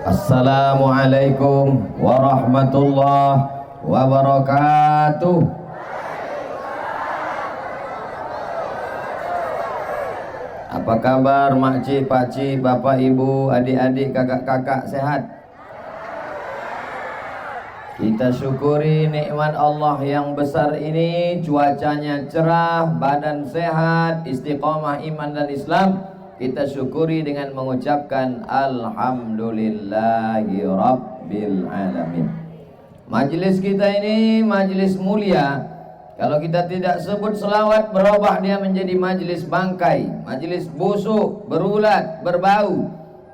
Assalamualaikum warahmatullahi wabarakatuh. Apa kabar makcik, pakcik, bapak, ibu, adik-adik, kakak-kakak, sehat? Kita syukuri nikmat Allah yang besar ini. Cuacanya cerah, badan sehat, istiqomah iman dan Islam. Kita syukuri dengan mengucapkan Alhamdulillahi Rabbil Alamin. Majelis kita ini majelis mulia. Kalau kita tidak sebut selawat, berubah dia menjadi majelis bangkai, majelis busuk, berulat, berbau.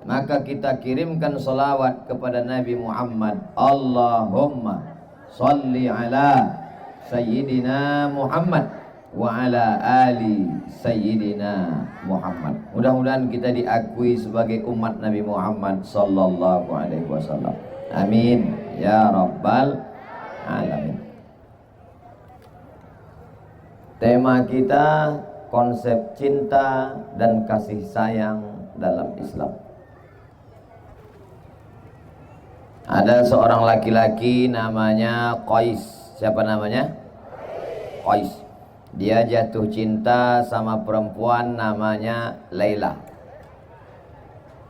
Maka kita kirimkan selawat kepada Nabi Muhammad. Allahumma salli ala Sayyidina Muhammad wa ala ali Sayyidina Muhammad. Mudah-mudahan kita diakui sebagai umat Nabi Muhammad sallallahu alaihi wasallam. Amin ya rabbal alamin. Tema kita konsep cinta dan kasih sayang dalam Islam. Ada seorang laki-laki namanya Qais. Siapa namanya? Qais. Dia jatuh cinta sama perempuan namanya Laila.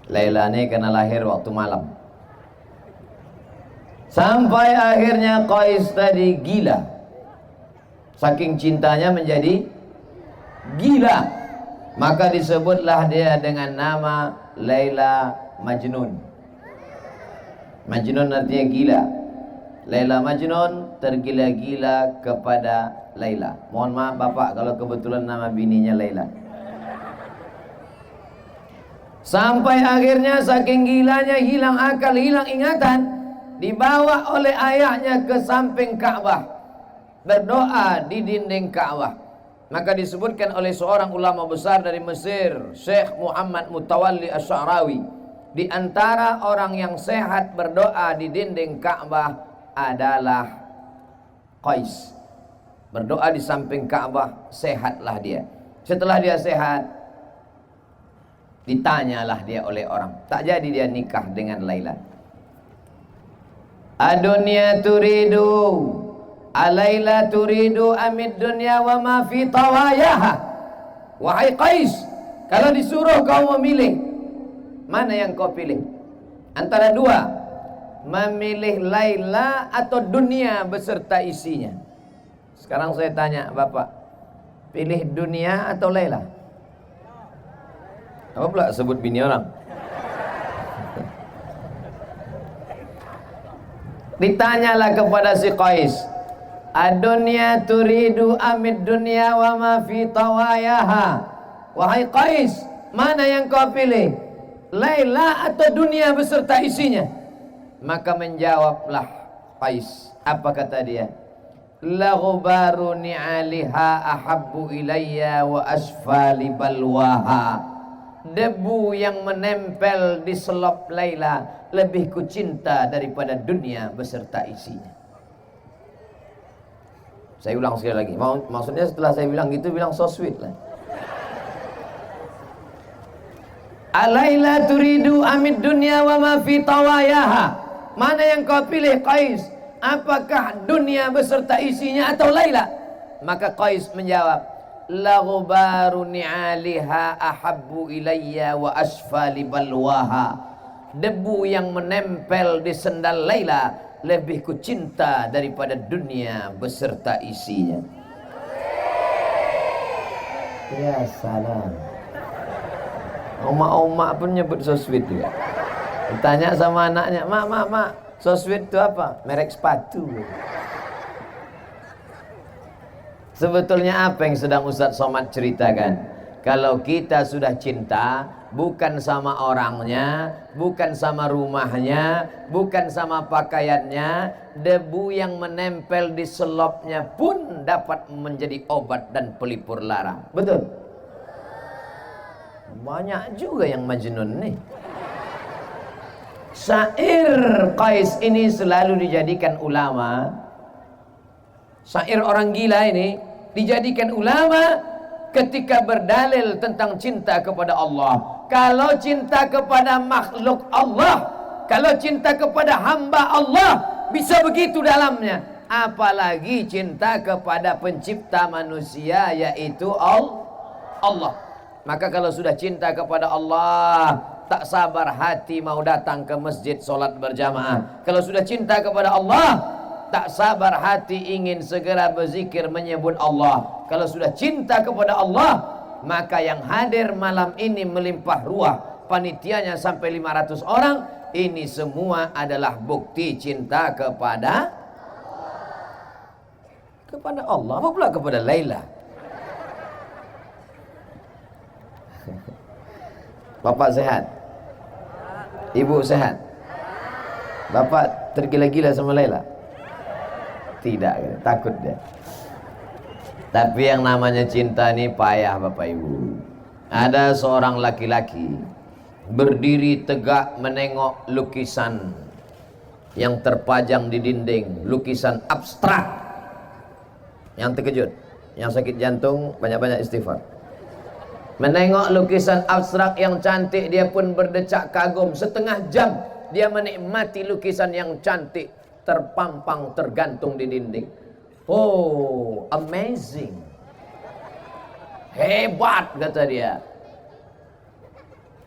Laila ini kena lahir waktu malam. Sampai akhirnya Qais tadi gila. Saking cintanya menjadi gila. Maka disebutlah dia dengan nama Laila Majnun. Majnun artinya gila. Laila Majnun, tergila-gila kepada Laila. Mohon maaf bapak kalau kebetulan nama bininya Laila. Sampai akhirnya saking gilanya hilang akal, hilang ingatan, dibawa oleh ayahnya ke samping Ka'bah, berdoa di dinding Ka'bah. Maka disebutkan oleh seorang ulama besar dari Mesir, Syekh Muhammad Mutawalli Asy'arawi, di antara orang yang sehat berdoa di dinding Ka'bah adalah Qais. Berdoa di samping Ka'bah, sehatlah dia. Setelah dia sehat, ditanyalah dia oleh orang. Tak jadi dia nikah dengan Laila. Adunya turidu, Alaila turidu amid dunya wa ma fi tawayaha. Wahai Qais, kalau disuruh kau memilih, mana yang kau pilih? Antara dua, memilih Laila atau dunia beserta isinya. Sekarang saya tanya bapak, pilih dunia atau Laila? Apa pula sebut bini orang? Ditanyalah kepada si Qais, adunya turidu amid dunya wa ma fi tawayaha. Wahai Qais, mana yang kau pilih? Laila atau dunia beserta isinya? Maka menjawablah Qais. Apa kata dia? La ghubaru ni'aliha ahabbu ilayya wa asfali balwaha. Debu yang menempel di selop Laila lebih kucinta daripada dunia beserta isinya. Saya ulang sekali lagi. Maksudnya setelah saya bilang gitu, bilang so sweet lah. Alaila turidu amid dunya wa ma fi tawayaha. Mana yang kau pilih Qais? Apakah dunia beserta isinya atau Laila? Maka Qais menjawab, la ghubaru ni'aliha ahabbu ilayya wa asfali balwaha. Debu yang menempel di sendal Laila lebih kucinta daripada dunia beserta isinya. Ya salam. Oma-oma pun nyebut so sweet juga. Ditanya sama anaknya, mak, so sweet itu apa? Merek sepatu. Sebetulnya apa yang sedang Ustadz Somad ceritakan? Kalau kita sudah cinta, bukan sama orangnya, bukan sama rumahnya, bukan sama pakaiannya, debu yang menempel di selopnya pun dapat menjadi obat dan pelipur lara. Betul? Banyak juga yang majnun nih. Syair Qais ini selalu dijadikan ulama. Syair orang gila ini dijadikan ulama ketika berdalil tentang cinta kepada Allah. Kalau cinta kepada makhluk Allah, Kalau cinta kepada hamba Allah bisa begitu dalamnya, apalagi cinta kepada pencipta manusia yaitu Allah. Maka kalau sudah cinta kepada Allah, tak sabar hati mau datang ke masjid solat berjamaah. Kalau sudah cinta kepada Allah, tak sabar hati ingin segera berzikir menyebut Allah. Kalau sudah cinta kepada Allah, maka yang hadir malam ini melimpah ruah, panitianya sampai 500 orang. Ini semua adalah bukti cinta kepada Allah. Apa pula kepada Laila? Bapak sehat? Ibu sehat? Bapak tergila-gila sama Laila? Tidak, takut dia. Tapi yang namanya cinta ini payah Bapak Ibu. Ada seorang laki-laki berdiri tegak menengok lukisan yang terpajang di dinding, lukisan abstrak. Yang terkejut, yang sakit jantung banyak-banyak istighfar. Menengok lukisan abstrak yang cantik, dia pun berdecak kagum. Setengah jam dia menikmati lukisan yang cantik terpampang, tergantung di dinding. Oh, amazing, hebat, kata dia.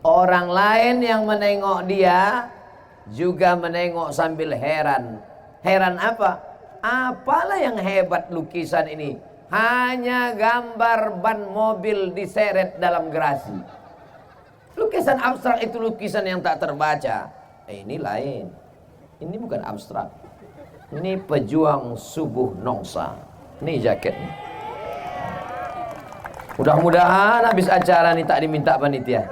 Orang lain yang menengok dia juga menengok sambil heran. Heran apa? Apalah yang hebat lukisan ini? Hanya gambar ban mobil diseret dalam gerasi. Lukisan abstrak itu lukisan yang tak terbaca. Ini lain. Ini bukan abstrak. Ini pejuang subuh nongsa. Ini jaketnya. Mudah-mudahan habis acara ini tak diminta panitia.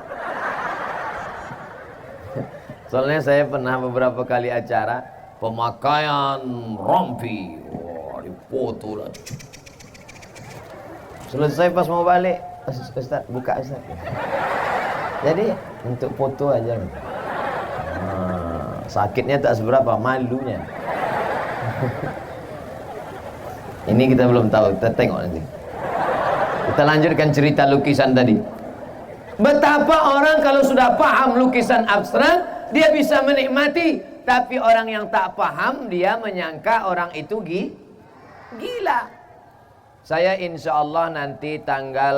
Soalnya saya pernah beberapa kali acara pemakaian rompi. Wah, dipoto lah. Selesai pas mau balik, Ustaz buka Ustaz. Jadi untuk foto aja. Sakitnya tak seberapa, malunya. Ini kita belum tahu, kita tengok nanti. Kita lanjutkan cerita lukisan tadi. Betapa orang kalau sudah paham lukisan abstrak, dia bisa menikmati. Tapi orang yang tak paham, dia menyangka orang itu gila. Saya insya Allah nanti tanggal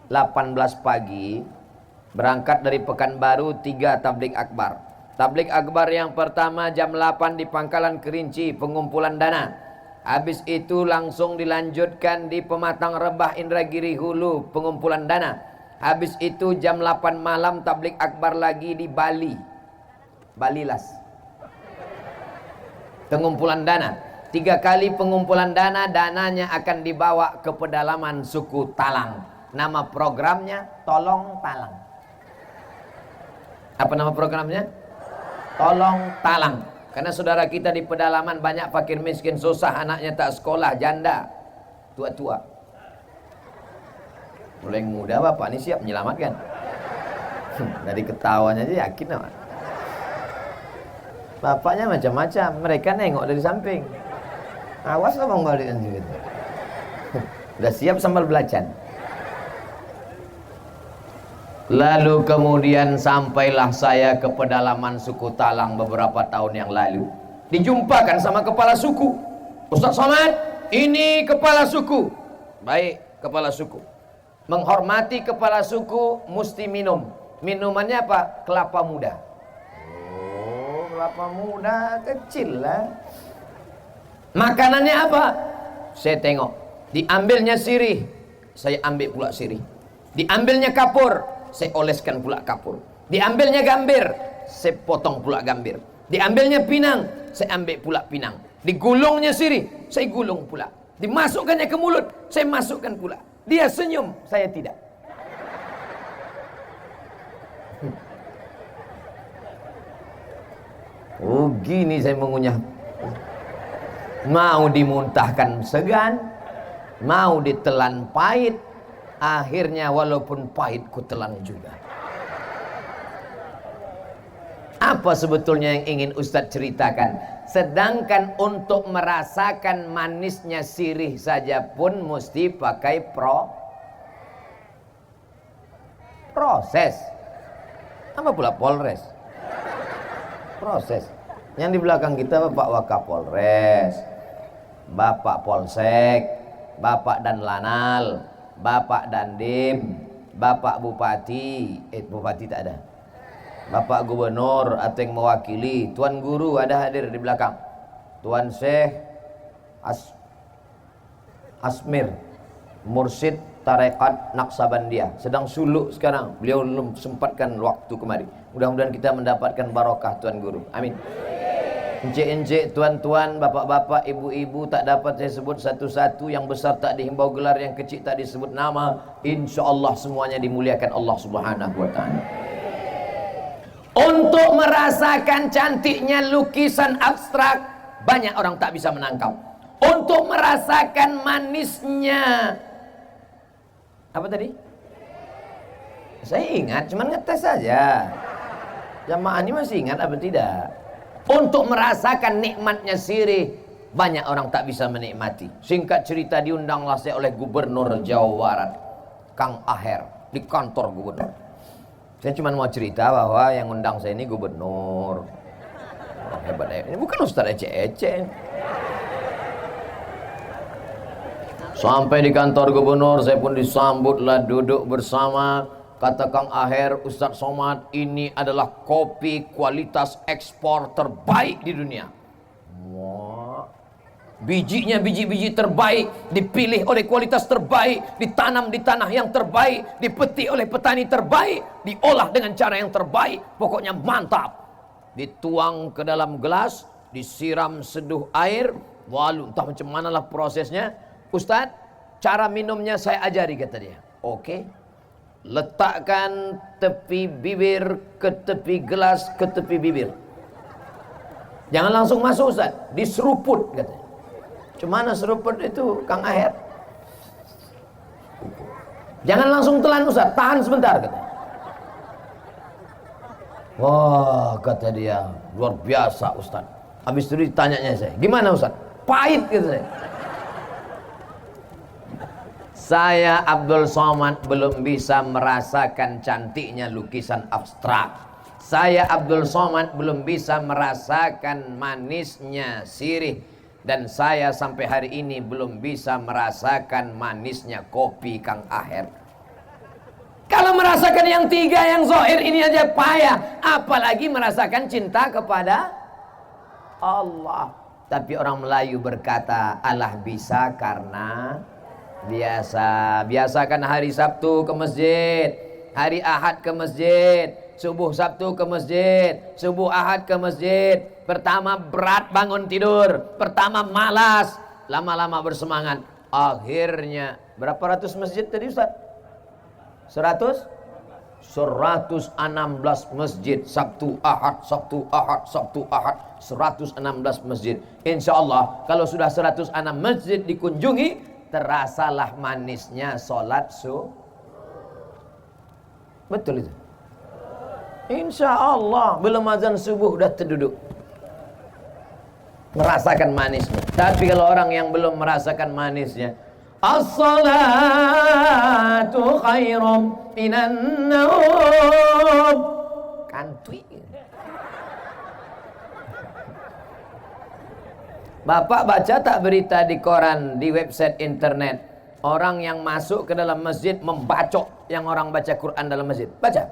18 pagi berangkat dari Pekanbaru 3 tablik akbar. Tablik akbar yang pertama jam 8 di Pangkalan Kerinci, pengumpulan dana. Habis itu langsung dilanjutkan di Pematang Rebah Indragiri Hulu, pengumpulan dana. Habis itu jam 8 malam tablik akbar lagi di Bali, Balilas, pengumpulan dana. 3 kali pengumpulan dana, dananya akan dibawa ke pedalaman suku Talang. Nama programnya Tolong Talang. Apa nama programnya? Tolong Talang. Karena saudara kita di pedalaman banyak fakir miskin, susah, anaknya tak sekolah, janda, tua-tua. Mulai yang muda bapak ini siap menyelamatkan. Dari ketawanya aja yakin apa? Bapaknya macam-macam, mereka nengok dari samping. Awas lah mau balik gitu. Udah siap sambal belacan. Lalu kemudian sampailah saya ke pedalaman suku Talang beberapa tahun yang lalu. Dijumpakan sama kepala suku. Ustaz Somad, ini kepala suku. Baik, kepala suku. Menghormati kepala suku mesti minum. Minumannya apa? Kelapa muda. Oh, kelapa muda kecil lah. Makanannya apa? Saya tengok. Diambilnya sirih, saya ambil pula sirih. Diambilnya kapur, saya oleskan pula kapur. Diambilnya gambir, saya potong pula gambir. Diambilnya pinang, saya ambil pula pinang. Digulungnya sirih, saya gulung pula. Dimasukkannya ke mulut, saya masukkan pula. Dia senyum, saya tidak. Oh, gini saya mengunyah. Mau dimuntahkan segan, mau ditelan pahit, akhirnya walaupun pahit ku telan juga. Apa sebetulnya yang ingin Ustadz ceritakan? Sedangkan untuk merasakan manisnya sirih saja pun mesti pakai proses. Apa pula polres? Proses. Yang di belakang kita Bapak Wakapolres, Bapak Polsek, Bapak dan Lanal, Bapak Dandim, Bapak Bupati, Bupati tak ada, Bapak Gubernur atau yang mewakili, Tuan Guru ada hadir di belakang, Tuan Syekh Asmir, Mursyid Tarekat Naqsabandiyah, sedang suluk sekarang, beliau belum sempatkan waktu kemari. Mudah-mudahan kita mendapatkan barokah Tuan Guru, amin. Encik-encik, tuan-tuan, bapak-bapak, ibu-ibu, tak dapat saya sebut satu-satu. Yang besar tak dihimbau gelar, yang kecil tak disebut nama. Insya Allah semuanya dimuliakan Allah Subhanahu wa ta'ala. Untuk merasakan cantiknya lukisan abstrak, banyak orang tak bisa menangkap. Untuk merasakan manisnya, apa tadi? Saya ingat, cuman ngetes saja. Jamaah ini masih ingat apa tidak? Untuk merasakan nikmatnya sirih, banyak orang tak bisa menikmati. Singkat cerita, diundanglah saya oleh Gubernur Jawa Barat, Kang Aher, di kantor gubernur. Saya cuma mau cerita bahwa yang undang saya ini gubernur. Oh, hebat ya. Ini bukan Ustaz ece-ece. Sampai di kantor gubernur, saya pun disambutlah, duduk bersama. Kata Kang Aher, Ustadz Somad, ini adalah kopi kualitas ekspor terbaik di dunia. Wah. Bijinya biji-biji terbaik, dipilih oleh kualitas terbaik, ditanam di tanah yang terbaik, dipetik oleh petani terbaik, diolah dengan cara yang terbaik. Pokoknya mantap. Dituang ke dalam gelas, disiram seduh air, lalu entah macam manalah prosesnya. Ustadz, cara minumnya saya ajari, kata dia. Oke. Letakkan tepi bibir ke tepi gelas ke tepi bibir. Jangan langsung masuk Ustaz, diseruput katanya. Cumana seruput itu Kang Aher? Jangan langsung telan Ustaz, tahan sebentar katanya. Wah, kata dia, luar biasa Ustaz. Habis itu ditanyanya saya, gimana Ustaz? Pahit gitu saya. Saya Abdul Somad belum bisa merasakan cantiknya lukisan abstrak. Saya Abdul Somad belum bisa merasakan manisnya sirih. Dan saya sampai hari ini belum bisa merasakan manisnya kopi Kang Aher. Kalau merasakan yang tiga yang zahir ini aja payah, apalagi merasakan cinta kepada Allah. Tapi orang Melayu berkata, Allah bisa karena biasakan hari Sabtu ke masjid, hari Ahad ke masjid, subuh Sabtu ke masjid, subuh Ahad ke masjid. Pertama berat bangun tidur, pertama malas, lama-lama bersemangat. Akhirnya berapa ratus masjid tadi Ustaz? 116 masjid, Sabtu Ahad, Sabtu Ahad, Sabtu Ahad, 116 masjid. Insya Allah kalau sudah 106 masjid dikunjungi, terasalah manisnya sholat betul itu. Insya Allah belum azan subuh udah terduduk merasakan manisnya. Tapi kalau orang yang belum merasakan manisnya, as-salatu khairum minan naum, kantui. Bapak baca tak berita di koran, di website internet, orang yang masuk ke dalam masjid membacok yang orang baca Quran dalam masjid? Baca.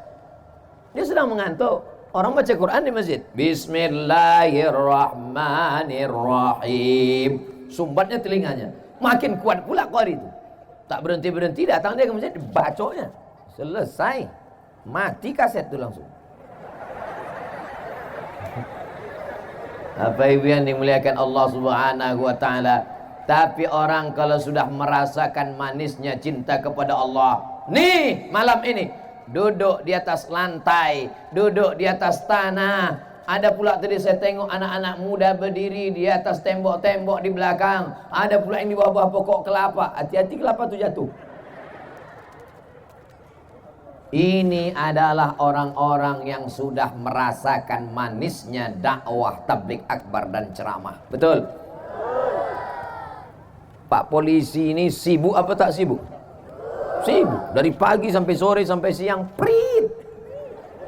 Dia sedang mengantuk. Orang baca Quran di masjid. Bismillahirrahmanirrahim. Sumbatnya telinganya. Makin kuat pula qari itu. Tak berhenti-berhenti, datang dia ke masjid, dibacoknya. Selesai. Mati kaset itu langsung. Apa ibu yang dimuliakan Allah Subhanahu wa ta'ala. Tapi orang kalau sudah merasakan manisnya cinta kepada Allah, nih malam ini duduk di atas lantai, duduk di atas tanah. Ada pula tadi saya tengok anak-anak muda berdiri di atas tembok-tembok di belakang. Ada pula yang di bawah pokok kelapa. Hati-hati kelapa itu jatuh. Ini adalah orang-orang yang sudah merasakan manisnya dakwah, tabligh akbar dan ceramah. Betul? Pak polisi ini sibuk apa tak sibuk? Sibuk. Dari pagi sampai sore sampai siang, prit.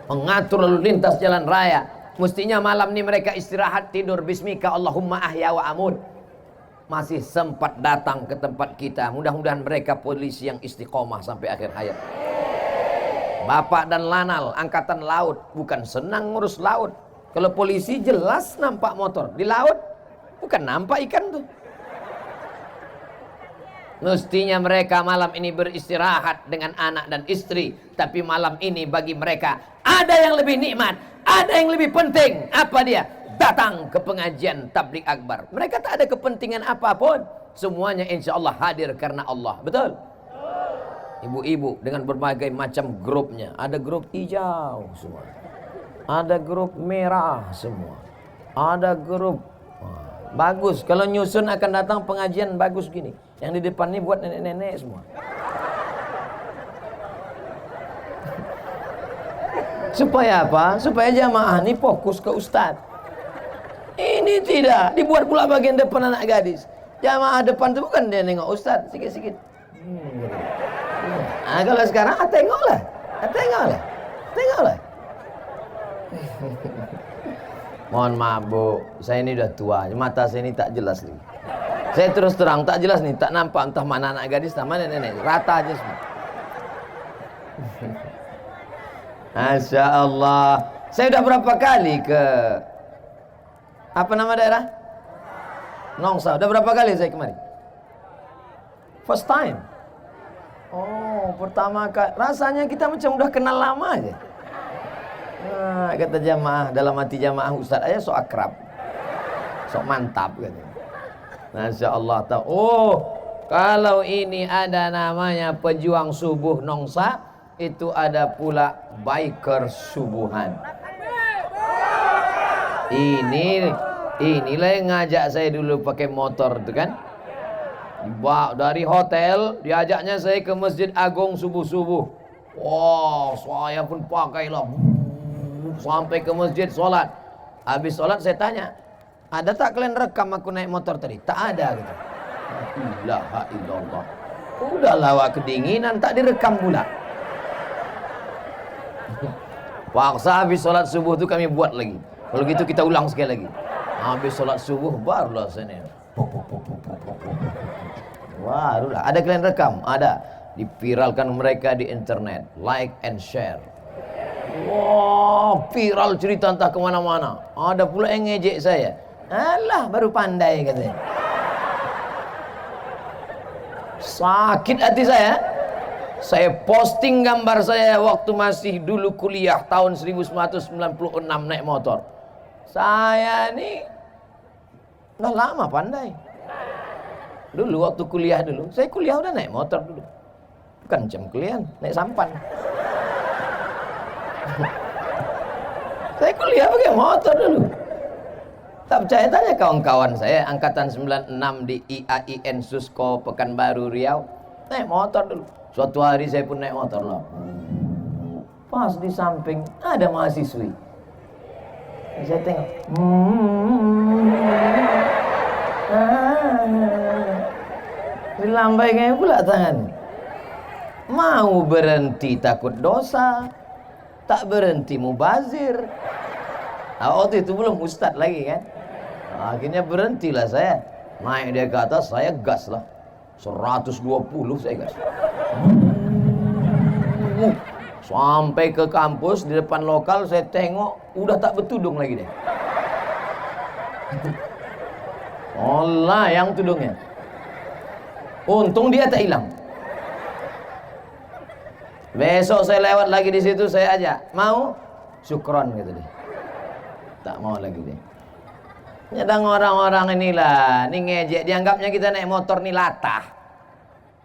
Mengatur lalu lintas jalan raya. Mestinya malam ini mereka istirahat, tidur. Bismika Allahumma ahya wa amut. Masih sempat datang ke tempat kita. Mudah-mudahan mereka polisi yang istiqomah sampai akhir hayat. Bapak dan Lanal, angkatan laut. Bukan senang ngurus laut. Kalau polisi jelas nampak motor. Di laut bukan nampak ikan tuh. Mestinya mereka malam ini beristirahat dengan anak dan istri. Tapi malam ini bagi mereka ada yang lebih nikmat, ada yang lebih penting. Apa dia? Datang ke pengajian tabligh akbar. Mereka tak ada kepentingan apapun. Semuanya insya Allah hadir karena Allah. Betul? Ibu-ibu dengan berbagai macam grupnya. Ada grup hijau semua. Ada grup merah semua. Ada grup bagus. Kalau nyusun akan datang pengajian bagus gini. Yang di depan ini buat nenek-nenek semua. Supaya apa? Supaya jamaah ini fokus ke ustaz. Ini tidak. Dibuat pula bagian depan anak gadis. Jamaah depan itu bukan dia nengok ustaz. Sikit-sikit. Nah, kalau sekarang tengoklah. Tengoklah. Tengoklah. Mohon maaf bu, saya ini udah tua. Mata saya ini tak jelas nih. Saya terus terang tak jelas nih, tak nampak entah mana anak gadis, entah mana nenek, rata aja semua. Masya Allah. Saya udah berapa kali ke apa nama daerah? Nongsa. Udah berapa kali saya kemari? First time. Oh, pertama kali. Rasanya kita macam udah kenal lama aja. Nah, kata jamaah, dalam hati jamaah Ustaz aja sok akrab, sok mantap katanya. Masya Allah. Oh, kalau ini ada namanya pejuang subuh Nongsa, itu ada pula biker subuhan. Inilah yang ngajak saya dulu pakai motor itu kan. Dibawa dari hotel, diajaknya saya ke Masjid Agung subuh-subuh. Wow, saya pun pakailah sampai ke masjid sholat. Habis sholat saya tanya, ada tak kalian rekam aku naik motor tadi? Tak ada gitu. La ilaha illallah. Udah lawak kedinginan tak direkam pula. Paksa habis sholat subuh tu kami buat lagi. Kalau gitu kita ulang sekali lagi. Habis sholat subuh barulah sini. Barulah. Ada kalian rekam? Ada. Dipiralkan mereka di internet. Like and share. Wah, viral cerita entah kemana-mana. Ada pula yang ngejek saya. Alah, baru pandai katanya. Sakit hati saya. Saya posting gambar saya waktu masih dulu kuliah tahun 1996 naik motor. Saya ini udah lama pandai. Dulu waktu kuliah dulu, saya kuliah udah naik motor dulu. Bukan macam kalian, naik sampan. Saya kuliah pakai motor dulu. Tak percaya tanya kawan-kawan saya angkatan 96 di IAIN Susko Pekanbaru Riau. Naik motor dulu. Suatu hari saya pun naik motor lah. Pas di samping ada mahasiswi. Saya tengok. Dilambai kayak pula tangan. Mau berhenti takut dosa. Tak berhenti mubazir. Waktu itu belum ustad lagi kan. Akhirnya berhentilah saya. Naik dia ke atas, saya gas lah. 120 saya gas. Sampai ke kampus di depan lokal saya tengok udah tak bertudung lagi deh. Allah yang tudungnya. Untung dia tak hilang. Besok saya lewat lagi di situ, saya ajak, mau? Syukron gitu deh. Tak mau lagi deh. Nyadang orang-orang inilah, ini ngejek, dianggapnya kita naik motor nih latah.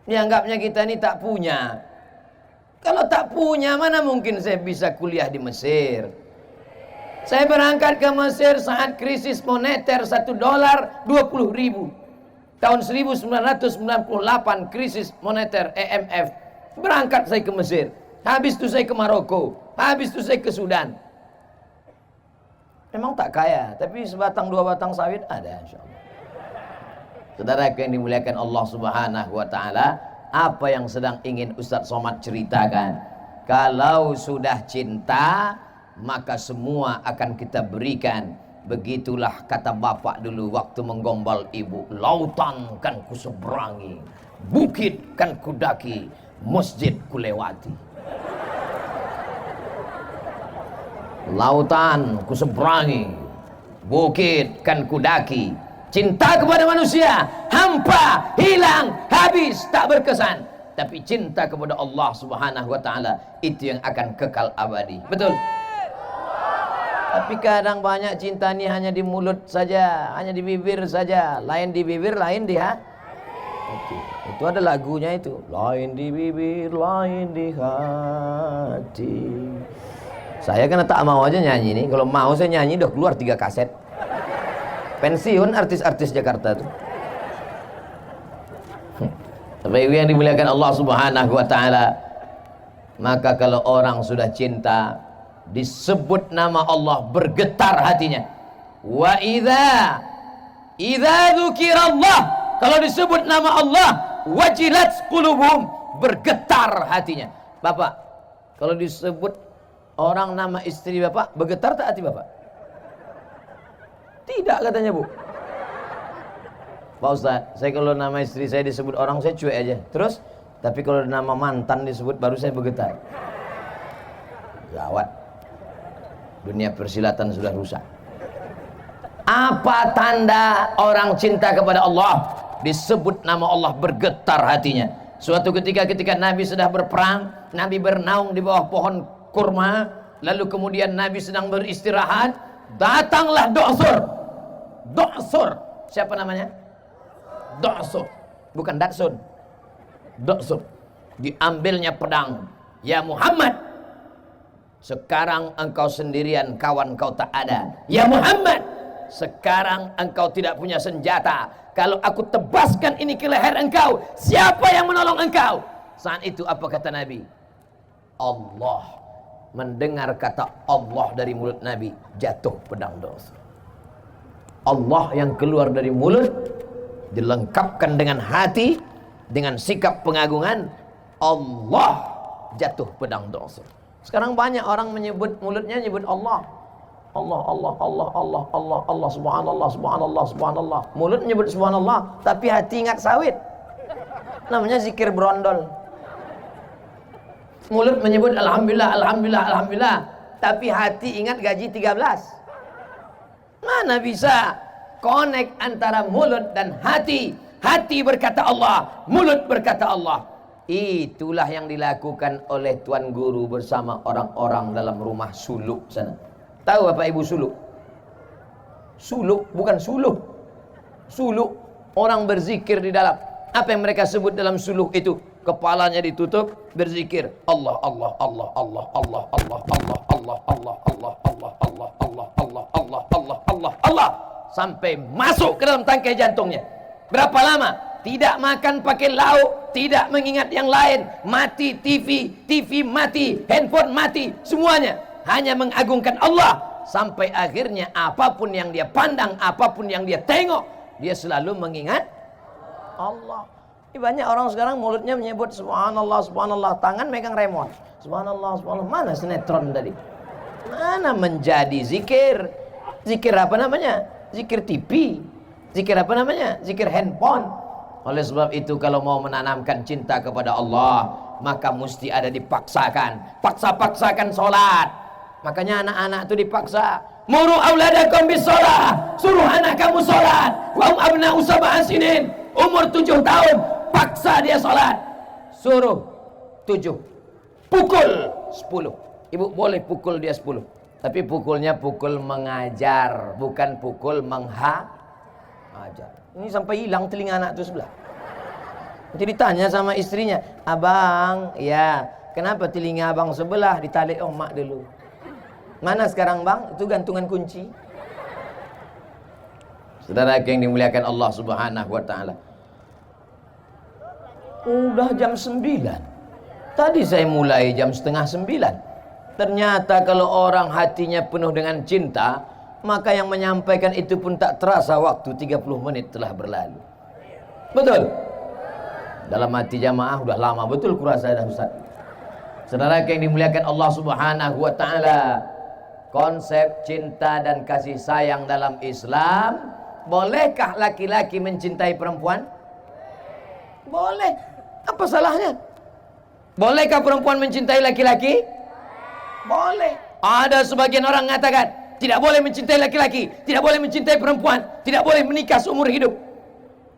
Dianggapnya kita ini tak punya. Kalau tak punya, mana mungkin saya bisa kuliah di Mesir? Saya berangkat ke Mesir saat krisis moneter $1 20.000. Tahun 1998 krisis moneter IMF. Berangkat saya ke Mesir. Habis itu saya ke Maroko. Habis itu saya ke Sudan. Memang tak kaya, tapi sebatang dua batang sawit ada insyaallah. Saudara yang dimuliakan Allah Subhanahu wa taala, apa yang sedang ingin Ustaz Somad ceritakan? Kalau sudah cinta, maka semua akan kita berikan. Begitulah kata bapak dulu waktu menggombal ibu. Lautan kan ku seberangi, bukit kan ku daki, masjid ku lewati. Lautan ku seberangi, bukit kan ku daki. Cinta kepada manusia hampa, hilang, habis, tak berkesan. Tapi cinta kepada Allah Subhanahu wa taala itu yang akan kekal abadi. Betul? Tapi kadang banyak cinta ini hanya di mulut saja, hanya di bibir saja. Lain di bibir, lain di hati. Itu ada lagunya itu. Lain di bibir, lain di hati. Saya kan tak mau aja nyanyi nih. Kalau mau saya nyanyi udah keluar 3 kaset. Pensiun artis-artis Jakarta tuh. Bapak Ibu yang dimuliakan Allah Subhanahu wa taala, maka kalau orang sudah cinta, disebut nama Allah bergetar hatinya. Wa idza dzukirallah, kalau disebut nama Allah, wajilat qulubuhum, bergetar hatinya. Bapak, kalau disebut orang nama istri Bapak, bergetar tak hati Bapak? Tidak katanya Bu. Pak Ustadz, saya kalau nama istri saya disebut orang saya cuek aja. Terus, tapi kalau nama mantan disebut baru saya bergetar. Gawat. Dunia persilatan sudah rusak. Apa tanda orang cinta kepada Allah? Disebut nama Allah bergetar hatinya. Suatu ketika Nabi sedang berperang, Nabi bernaung di bawah pohon kurma, lalu kemudian Nabi sedang beristirahat, datanglah Do'sur. Siapa namanya? Do'sur. Bukan Datsun. Do'sur. Diambilnya pedang. Ya Muhammad, sekarang engkau sendirian, kawan kau tak ada. Ya Muhammad, sekarang engkau tidak punya senjata. Kalau aku tebaskan ini ke leher engkau, siapa yang menolong engkau? Saat itu apa kata Nabi? Allah. Mendengar kata Allah dari mulut Nabi, jatuh pedang Do'sur. Allah yang keluar dari mulut dilengkapkan dengan hati, dengan sikap pengagungan. Allah, jatuh pedang Do'sur. Sekarang banyak orang menyebut mulutnya nyebut Allah. Allah, subhanallah. Mulut menyebut subhanallah, tapi hati ingat sawit. Namanya zikir brondol. Mulut menyebut alhamdulillah, tapi hati ingat gaji 13. Mana bisa connect antara mulut dan hati? Hati berkata Allah, mulut berkata Allah. Itulah yang dilakukan oleh Tuan Guru bersama orang-orang dalam rumah suluk sana. Tahu Bapak Ibu suluk? Suluk, bukan suluh. Suluk, orang berzikir di dalam. Apa yang mereka sebut dalam suluk itu? Kepalanya ditutup, berzikir Allah sampai masuk ke dalam tangkai jantungnya. Berapa lama? Tidak makan pakai lauk, tidak mengingat yang lain, mati TV mati, handphone mati, semuanya hanya mengagungkan Allah. Sampai akhirnya apapun yang dia pandang, apapun yang dia tengok, dia selalu mengingat Allah. Ini banyak orang sekarang mulutnya menyebut subhanallah, tangan megang remote. Subhanallah. Mana sinetron tadi? Mana menjadi zikir? Zikir apa namanya? Zikir TV. Zikir apa namanya? Zikir handphone. Oleh sebab itu kalau mau menanamkan cinta kepada Allah, maka mesti ada dipaksakan. Paksa-paksakan sholat. Makanya anak-anak itu dipaksa. Muru auladakum bis sholat. Suruh anak kamu sholat. Wa abna'u sab'a sinin. Umur 7 tahun. Paksa dia sholat. Suruh 7. Pukul 10. Ibu boleh pukul dia 10. Tapi pukulnya pukul mengajar, bukan pukul menghajar. Ini sampai hilang telinga anak itu sebelah. Jadi ditanya sama istrinya, abang, ya kenapa telinga abang sebelah? Ditarik mak dulu. Mana sekarang bang? Itu gantungan kunci. Saudara yang dimuliakan Allah Subhanahu wa taala. Udah jam 9. Tadi saya mulai jam setengah 9. Ternyata kalau orang hatinya penuh dengan cinta, maka yang menyampaikan itu pun tak terasa waktu 30 menit telah berlalu. Betul? Dalam hati jamaah udah lama betul kurasa dah Ustaz. Saudara yang dimuliakan Allah Subhanahu wa taala, konsep cinta dan kasih sayang dalam Islam. Bolehkah laki-laki mencintai perempuan? Boleh. Apa salahnya? Bolehkah perempuan mencintai laki-laki? Boleh. Ada sebagian orang mengatakan tidak boleh mencintai laki-laki, tidak boleh mencintai perempuan, tidak boleh menikah seumur hidup.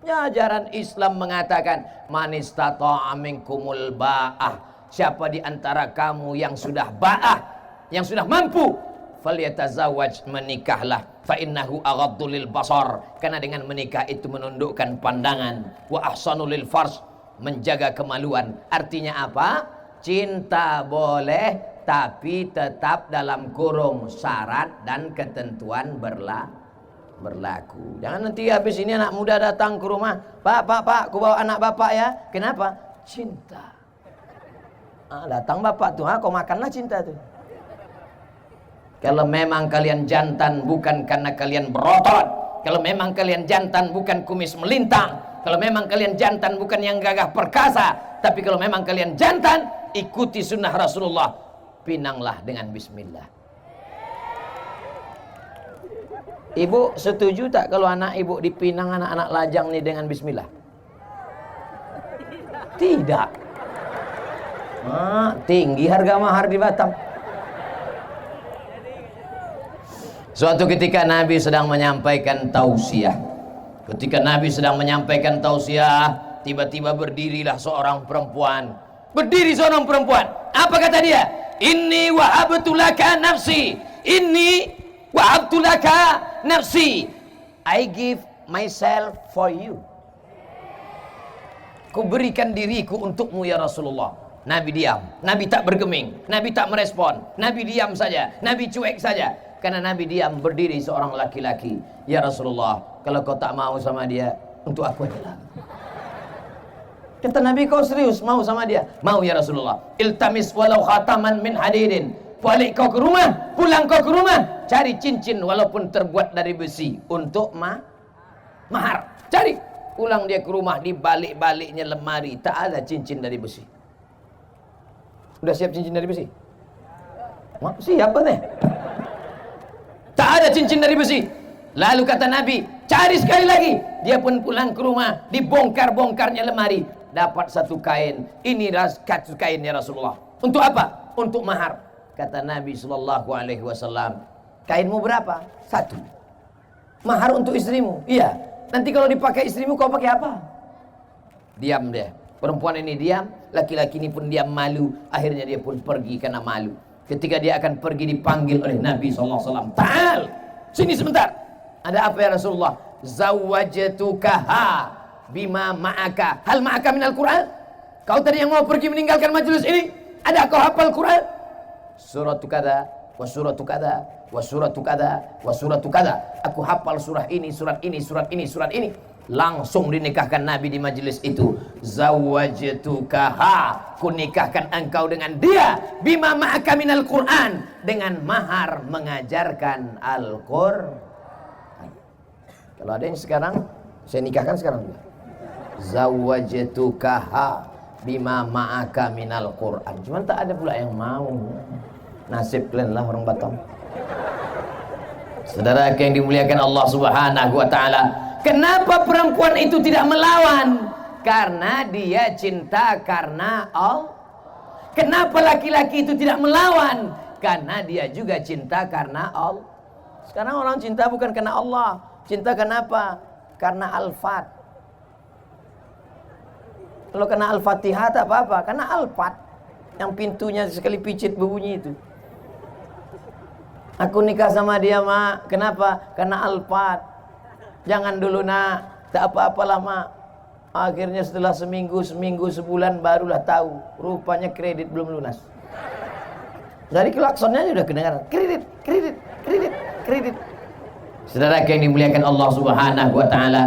Ya, ajaran Islam mengatakan man istata'a minkumul ba'ah, siapa di antara kamu yang sudah ba'ah, yang sudah mampu, falyatazawwaj, menikahlah, fa innahu aghaddu lil basar, karena dengan menikah itu menundukkan pandangan, wa ahsanu lil farj, menjaga kemaluan. Artinya apa? Cinta boleh, tapi tetap dalam kurung syarat dan ketentuan berlaku. Jangan nanti habis ini anak muda datang ke rumah, Pak, aku bawa anak bapak ya. Kenapa? Cinta. Datang bapak tuh, kau makanlah cinta tuh. Kalau memang kalian jantan bukan karena kalian berotot, kalau memang kalian jantan bukan kumis melintang, kalau memang kalian jantan bukan yang gagah perkasa, tapi kalau memang kalian jantan, ikuti sunnah Rasulullah, pinanglah dengan bismillah. Ibu setuju tak kalau anak ibu dipinang anak-anak lajang nih dengan bismillah? Tidak. Tinggi harga mahar di Batam. Suatu ketika Nabi sedang menyampaikan tausiah. Ketika Nabi sedang menyampaikan tausiah, tiba-tiba berdirilah seorang perempuan. Berdiri seorang perempuan. Apa kata dia? Inni wahabtu laka nafsi. Inni wahabtu laka nafsi. I give myself for you. Ku berikan diriku untukmu ya Rasulullah. Nabi diam. Nabi tak bergeming. Nabi tak merespon. Nabi diam saja. Nabi cuek saja. Karena Nabi diam, berdiri seorang laki-laki. Ya Rasulullah, kalau kau tak mau sama dia, untuk aku aja lah. Kata Nabi, kau serius mau sama dia? Mau ya Rasulullah. Iltamis walau khataman min hadidin. Balik kau ke rumah, pulang kau ke rumah, cari cincin walaupun terbuat dari besi untuk mahar. Cari. Pulang dia ke rumah, di balik-baliknya lemari tak ada cincin dari besi. Udah siap cincin dari besi? Siap nih. Tak ada cincin dari besi. Lalu kata Nabi, cari sekali lagi. Dia pun pulang ke rumah, dibongkar-bongkarnya lemari, dapat satu kain. Ini satu kain ya Rasulullah. Untuk apa? Untuk mahar. Kata Nabi SAW, kainmu berapa? Satu. Mahar untuk istrimu? Iya. Nanti kalau dipakai istrimu, kau pakai apa? Diam dia. Perempuan ini diam, laki-laki ini pun diam, malu. Akhirnya dia pun pergi karena malu. Ketika dia akan pergi, dipanggil oleh Nabi SAW. Ta'al, sini sebentar. Ada apa ya Rasulullah? Zawwajtukaha bima ma'aka. Hal ma'aka minal Quran? Kau tadi yang mau pergi meninggalkan majelis ini, ada kau hafal Quran? Suratu kada, wa suratu kada, wa suratu kada, wa suratu kada. Aku hafal surah ini, surat ini, surat ini, surat ini. Langsung dinikahkan Nabi di majelis itu. Zawwajtukaha, ku nikahkan engkau dengan dia, bima ma'aka minal Quran, dengan mahar mengajarkan Al-Quran. Kalau ada yang sekarang, saya nikahkan sekarang juga. Zawwajtukaha bima ma'aka minal Quran. Cuman tak ada pula yang mau. Nasib kalian lah orang Batam. Saudara yang dimuliakan Allah Subhanahu wa taala, kenapa perempuan itu tidak melawan? Karena dia cinta karena Allah. Kenapa laki-laki itu tidak melawan? Karena dia juga cinta karena Allah. Sekarang orang cinta bukan karena Allah. Cinta karena apa? Karena Al-Fat. Kalau kena Al-Fatihah tak apa-apa. Karena Al-Fat, yang pintunya sekali picit berbunyi itu. Aku nikah sama dia, mak. Kenapa? Karena Al-Fat. Jangan dulu, nak. Tak apa-apalah, mak. Akhirnya setelah seminggu, sebulan barulah tahu. Rupanya kredit belum lunas. Dari klaksonnya sudah kedengaran. Kredit. Saudara yang dimuliakan Allah Subhanahu wa taala,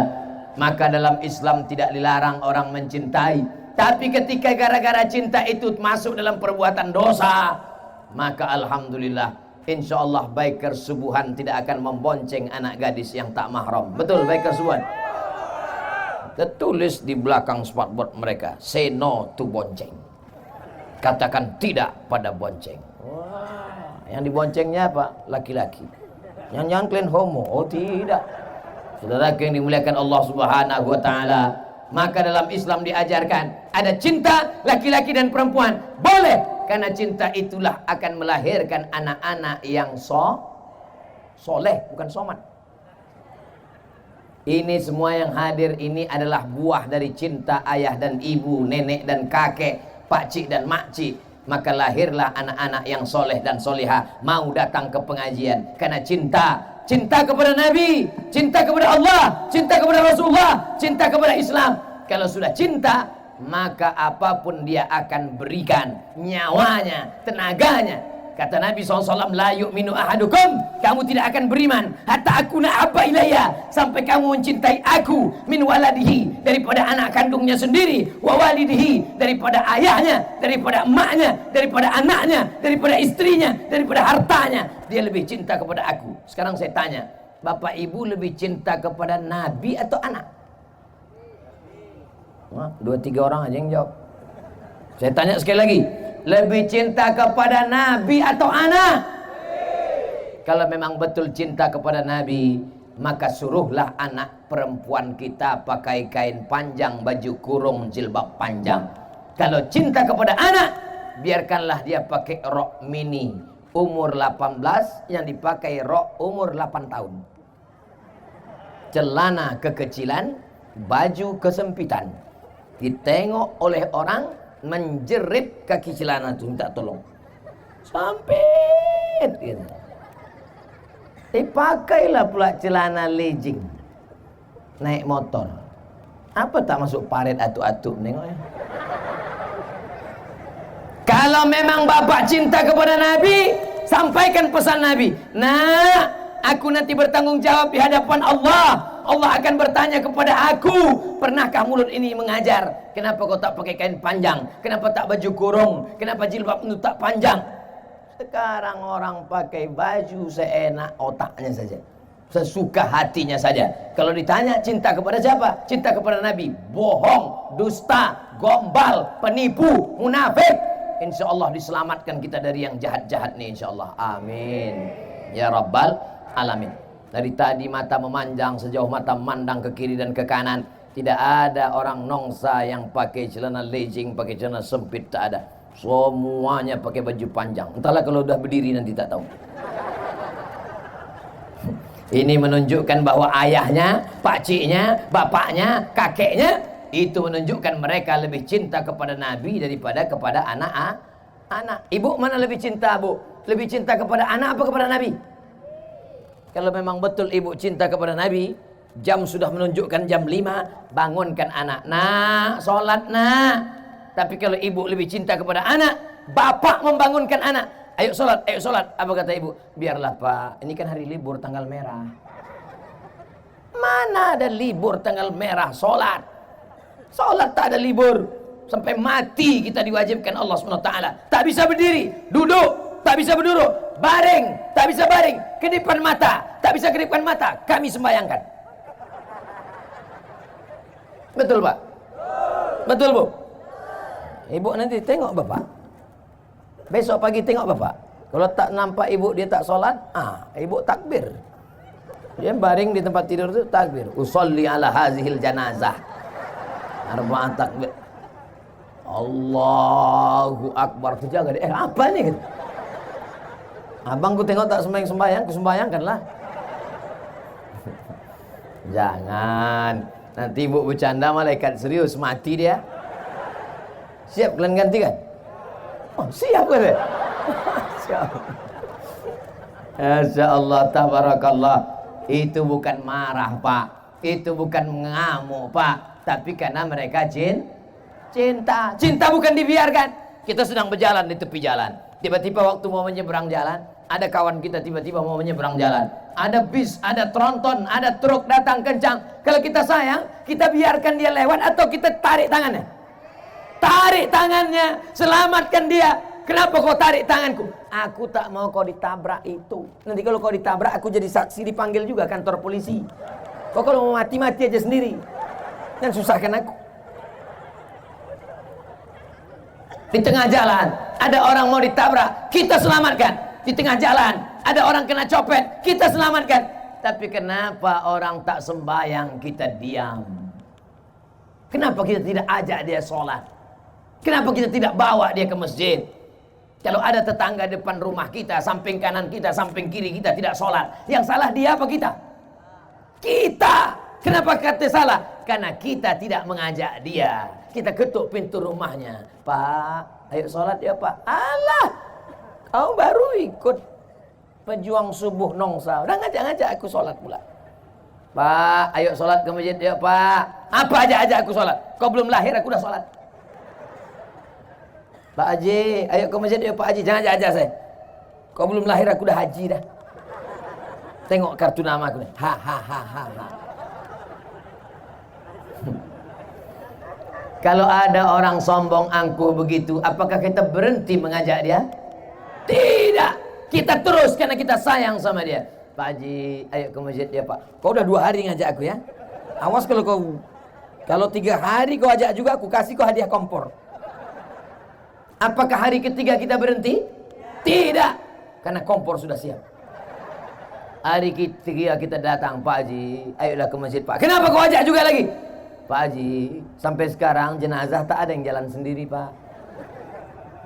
maka dalam Islam tidak dilarang orang mencintai. Tapi ketika gara-gara cinta itu masuk dalam perbuatan dosa, maka alhamdulillah, insya Allah biker subuhan tidak akan membonceng anak gadis yang tak mahram. Betul, biker subuhan. Tertulis di belakang spotboard mereka, say no to bonceng. Katakan tidak pada bonceng. Wah, Yang diboncengnya apa? Laki-laki. Jangan-jangan kalian homo? Oh tidak. Saudara yang dimuliakan Allah Subhanahu wa taala, maka dalam Islam diajarkan ada cinta laki-laki dan perempuan. Boleh, karena cinta itulah akan melahirkan anak-anak yang soleh, bukan somat. Ini semua yang hadir ini adalah buah dari cinta ayah dan ibu, nenek dan kakek, pakcik dan makcik. Maka lahirlah anak-anak yang soleh dan soleha mau datang ke pengajian karena cinta. Cinta kepada Nabi, cinta kepada Allah, cinta kepada Rasulullah, cinta kepada Islam. Kalau sudah cinta, maka apapun dia akan berikan, nyawanya, tenaganya. Kata Nabi SAW, la yu'minu ahadukum, kamu tidak akan beriman hatta akuna habba ilayya, sampai kamu mencintai aku, min waladihi, daripada anak kandungnya sendiri, wa walidihi, daripada ayahnya, daripada emaknya, daripada anaknya, daripada istrinya, daripada hartanya. Dia lebih cinta kepada aku. Sekarang saya tanya, bapak ibu lebih cinta kepada Nabi atau anak? Wah, 2-3 orang aja yang jawab. Saya tanya sekali lagi, lebih cinta kepada Nabi atau anak? Kalau memang betul cinta kepada Nabi, maka suruhlah anak perempuan kita pakai kain panjang, baju kurung, jilbab panjang. Kalau cinta kepada anak, biarkanlah dia pakai rok mini umur 18, yang dipakai rok umur 8 tahun. Celana kekecilan, baju kesempitan. Ditengok oleh orang, menjerit kaki celana itu, minta tolong. Sampit gitu. Pakailah pula celana legging, naik motor. Apa tak masuk paret atu-atu nengoknya. Kalau memang bapak cinta kepada Nabi, sampaikan pesan Nabi. Nah, aku nanti bertanggung jawab di hadapan Allah. Allah akan bertanya kepada aku, pernahkah mulut ini mengajar? Kenapa kau tak pakai kain panjang? Kenapa tak baju kurung? Kenapa jilbab itu tak panjang? Sekarang orang pakai baju seenak otaknya saja, sesuka hatinya saja. Kalau ditanya cinta kepada siapa? Cinta kepada Nabi. Bohong, dusta, gombal, penipu, munafik. Insya Allah diselamatkan kita dari yang jahat-jahat nih, insya Allah. Amin ya rabbal alamin. Dari tadi mata memanjang sejauh mata memandang ke kiri dan ke kanan. Tidak ada orang nongsa yang pakai celana legging, pakai celana sempit, tak ada. Semuanya pakai baju panjang. Entahlah kalau udah berdiri nanti tak tahu. Ini menunjukkan bahwa ayahnya, pakciknya, bapaknya, kakeknya, itu menunjukkan mereka lebih cinta kepada Nabi daripada kepada anak. Ibu mana lebih cinta, Bu? Lebih cinta kepada anak apa kepada Nabi? Kalau memang betul ibu cinta kepada Nabi, jam sudah menunjukkan jam 5, bangunkan anak. Nak, sholat nak. Tapi kalau ibu lebih cinta kepada anak, bapak membangunkan anak. Ayo sholat, ayo sholat. Apa kata ibu? Biarlah pak, ini kan hari libur tanggal merah. Mana ada libur tanggal merah sholat? Sholat tak ada libur. Sampai mati kita diwajibkan Allah SWT. Tak bisa berdiri, duduk. Tak bisa berduduk, baring, tak bisa baring, kedipan mata, tak bisa kedipan mata, kami sembayangkan. Betul Pak? Betul Bu? Ibu nanti tengok Bapak. Besok pagi tengok Bapak. Kalau tak nampak ibu dia tak sholat, ibu takbir. Dia baring di tempat tidur itu takbir. Usolli ala hazihil janazah. Arba'at takbir. Allahu Akbar. Terjaga dia. Apa nih? Abang ku tengok tak sembahyang, ku sembahyangkanlah. Jangan. Nanti ibu bercanda malaikat serius, mati dia. Siap kalian gantikan? Oh, siap kan? Siap. Masya Allah, tabarakallah. Itu bukan marah Pak, itu bukan mengamuk Pak, tapi karena mereka cinta. Cinta bukan dibiarkan. Kita sedang berjalan di tepi jalan, tiba-tiba waktu mau menyeberang jalan, ada kawan kita tiba-tiba mau menyeberang jalan, ada bis, ada tronton, ada truk datang kencang. Kalau kita sayang, kita biarkan dia lewat atau kita tarik tangannya? Tarik tangannya, selamatkan dia. Kenapa kau tarik tanganku? Aku tak mau kau ditabrak itu. Nanti kalau kau ditabrak, aku jadi saksi, dipanggil juga kantor polisi. Kau kalau mau mati-mati aja sendiri, dan susahkan aku. Di tengah jalan ada orang mau ditabrak, kita selamatkan. di tengah jalan ada orang kena copet, kita selamatkan. Tapi kenapa orang tak sembahyang kita diam? Kenapa kita tidak ajak dia sholat? Kenapa kita tidak bawa dia ke masjid? Kalau ada tetangga depan rumah kita, samping kanan kita, samping kiri kita tidak sholat, yang salah dia apa kita? Kita. Kenapa kata salah? Karena kita tidak mengajak dia. Kita ketuk pintu rumahnya. Pak, ayo sholat ya Pak. Alah, kau baru ikut pejuang subuh Nongsa, udah ngajak-ngajak aku sholat pula. Pak, ayo sholat ke masjid ya Pak. Apa aja aku sholat? Kau belum lahir aku udah sholat. Pak Haji, ayo ke masjid ya Pak Haji. Jangan ajak saya. Kau belum lahir aku udah haji dah. Tengok kartu nama aku nih. Ha ha ha ha ha. Kalau ada orang sombong angkuh begitu, apakah kita berhenti mengajak dia? Tidak. Kita terus karena kita sayang sama dia. Pak Haji, ayo ke masjid ya Pak. Kau udah 2 hari ngajak aku ya. Awas kalau 3 hari kau ajak juga, aku kasih kau hadiah kompor. Apakah hari ketiga kita berhenti? Tidak. Karena kompor sudah siap. Hari ketiga kita datang, Pak Haji, ayolah ke masjid Pak. Kenapa kau ajak juga lagi? Pak Haji, sampai sekarang jenazah tak ada yang jalan sendiri Pak.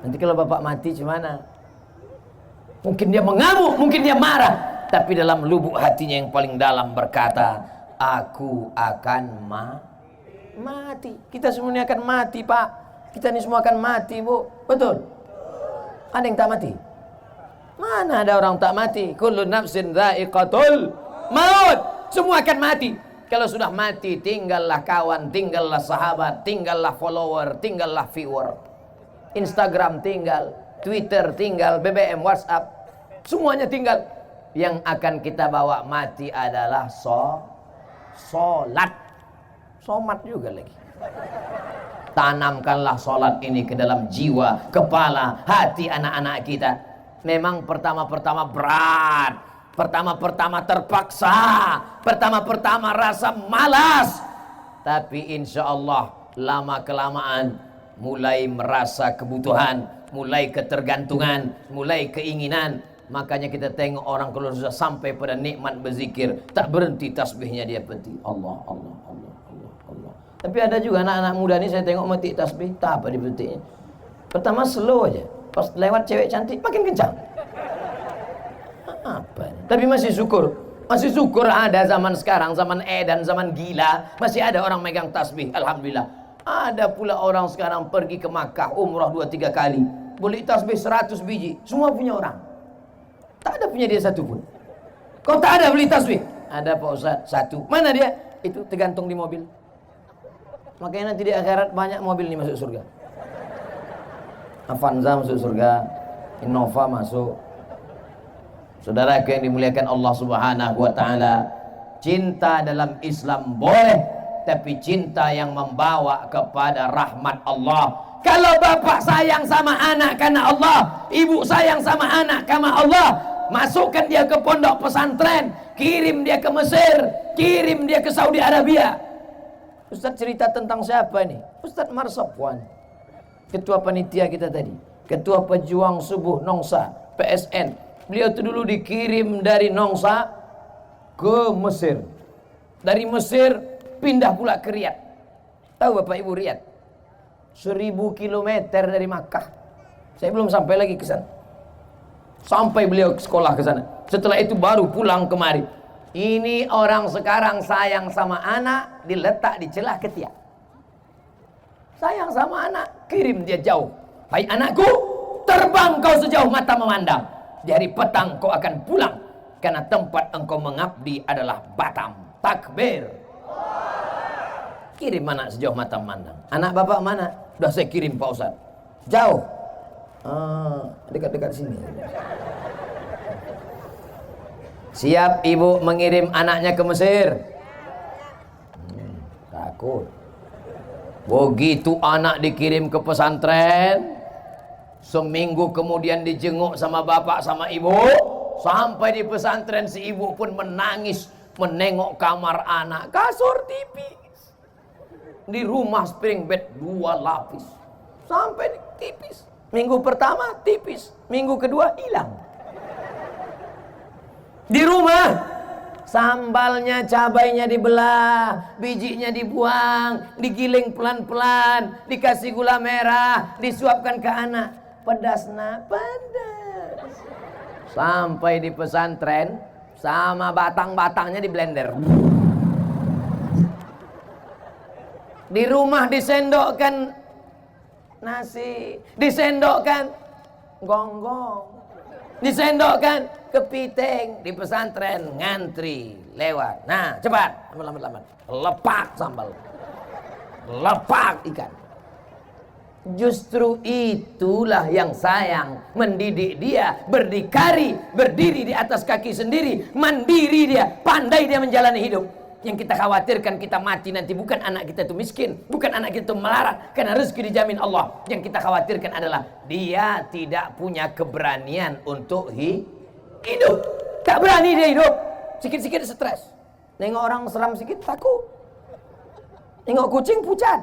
Nanti kalau Bapak mati gimana? Mungkin dia mengamuk, mungkin dia marah, tapi dalam lubuk hatinya yang paling dalam berkata, aku akan mati. Kita semuanya akan mati Pak. Kita ini semua akan mati Bu. Betul? Ada yang tak mati? Mana ada orang tak mati? Kullu nafsin dha'iqatul maut. Semua akan mati. Kalau sudah mati, tinggallah kawan, tinggallah sahabat, tinggallah follower, tinggallah viewer. Instagram tinggal, Twitter tinggal, BBM, WhatsApp, semuanya tinggal. Yang akan kita bawa mati adalah sholat. Somat juga lagi. Tanamkanlah sholat ini ke dalam jiwa, kepala, hati anak-anak kita. Memang pertama-pertama berat, pertama-pertama terpaksa, pertama-pertama rasa malas, tapi insya Allah lama-kelamaan mulai merasa kebutuhan, mulai ketergantungan, mulai keinginan. Makanya kita tengok orang kalau sudah sampai pada nikmat berzikir, tak berhenti tasbihnya dia peti. Allah, Allah, Allah, Allah, Allah. Tapi ada juga anak-anak muda ni saya tengok mati tasbih, tak apa dipetiknya. Pertama slow aja, pas lewat cewek cantik makin kencang. Apa? Tapi masih syukur ada zaman sekarang, zaman edan, zaman gila, masih ada orang megang tasbih. Alhamdulillah. Ada pula orang sekarang pergi ke Makkah umrah 2-3 kali, beli tasbih 100 biji, semua punya orang. Tak ada punya dia satu pun. Kau tak ada beli tasbih? Ada Pak Ustaz, 1. Mana dia? Itu tergantung di mobil. Makanya nanti di akhirat banyak mobil nih masuk surga. Avanza masuk surga, Innova masuk. Saudaraku yang dimuliakan Allah Subhanahu wa taala, cinta dalam Islam boleh, tapi cinta yang membawa kepada rahmat Allah. Kalau bapak sayang sama anak karena Allah, ibu sayang sama anak karena Allah, masukkan dia ke pondok pesantren, kirim dia ke Mesir, kirim dia ke Saudi Arabia. Ustaz cerita tentang siapa ini? Ustaz Marsapwan, ketua panitia kita tadi, ketua pejuang subuh Nongsa, PSN. Beliau itu dulu dikirim dari Nongsa ke Mesir. Dari Mesir pindah pula ke Riyadh. Tahu Bapak Ibu Riyadh? 1000 kilometer dari Makkah. Saya belum sampai lagi ke sana. Sampai beliau sekolah ke sana. Setelah itu baru pulang kemari. Ini orang sekarang sayang sama anak, diletak di celah ketiak. Sayang sama anak, kirim dia jauh. Hai anakku, terbang kau sejauh mata memandang. Di hari petang kau akan pulang, karena tempat engkau mengabdi adalah Batam. Takbir. Kirim anak sejauh mata memandang. Anak bapak mana? Sudah saya kirim Pak Ustaz. Jauh. Dekat-dekat sini. Siap ibu mengirim anaknya ke Mesir? Takut. Begitu anak dikirim ke pesantren, seminggu kemudian dijenguk sama bapak sama ibu. Sampai di pesantren si ibu pun menangis menengok kamar anak, kasur tipis. Di rumah spring bed 2 lapis. Sampai tipis. Minggu pertama tipis, minggu kedua hilang. Di rumah sambalnya, cabainya dibelah, bijinya dibuang, digiling pelan-pelan, dikasih gula merah, disuapkan ke anak. Pedas nak, pedas. Sampai di pesantren, sama batang-batangnya di blender. Di rumah disendokkan nasi, disendokkan gonggong, disendokkan kepiting. Di pesantren ngantri lewat. Nah cepat, lambat, lepak sambal, lepak ikan. Justru itulah yang sayang, mendidik dia berdikari, berdiri di atas kaki sendiri, mandiri dia, pandai dia menjalani hidup. Yang kita khawatirkan kita mati nanti bukan anak kita itu miskin, bukan anak kita itu melarat karena rezeki dijamin Allah. Yang kita khawatirkan adalah dia tidak punya keberanian untuk hidup. Tak berani dia hidup. Sikit-sikit stres. Nengok orang seram sikit takut. Nengok kucing pucat.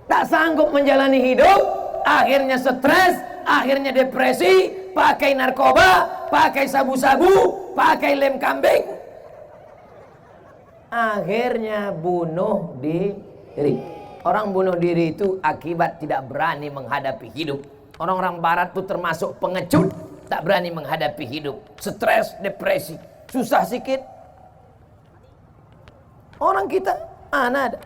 Tak sanggup menjalani hidup, akhirnya stres, akhirnya depresi, pakai narkoba, pakai sabu-sabu, pakai lem kambing, akhirnya bunuh diri. Orang bunuh diri itu akibat tidak berani menghadapi hidup. Orang-orang barat itu termasuk pengecut, tak berani menghadapi hidup, stres, depresi, susah sikit. Orang kita mana ada.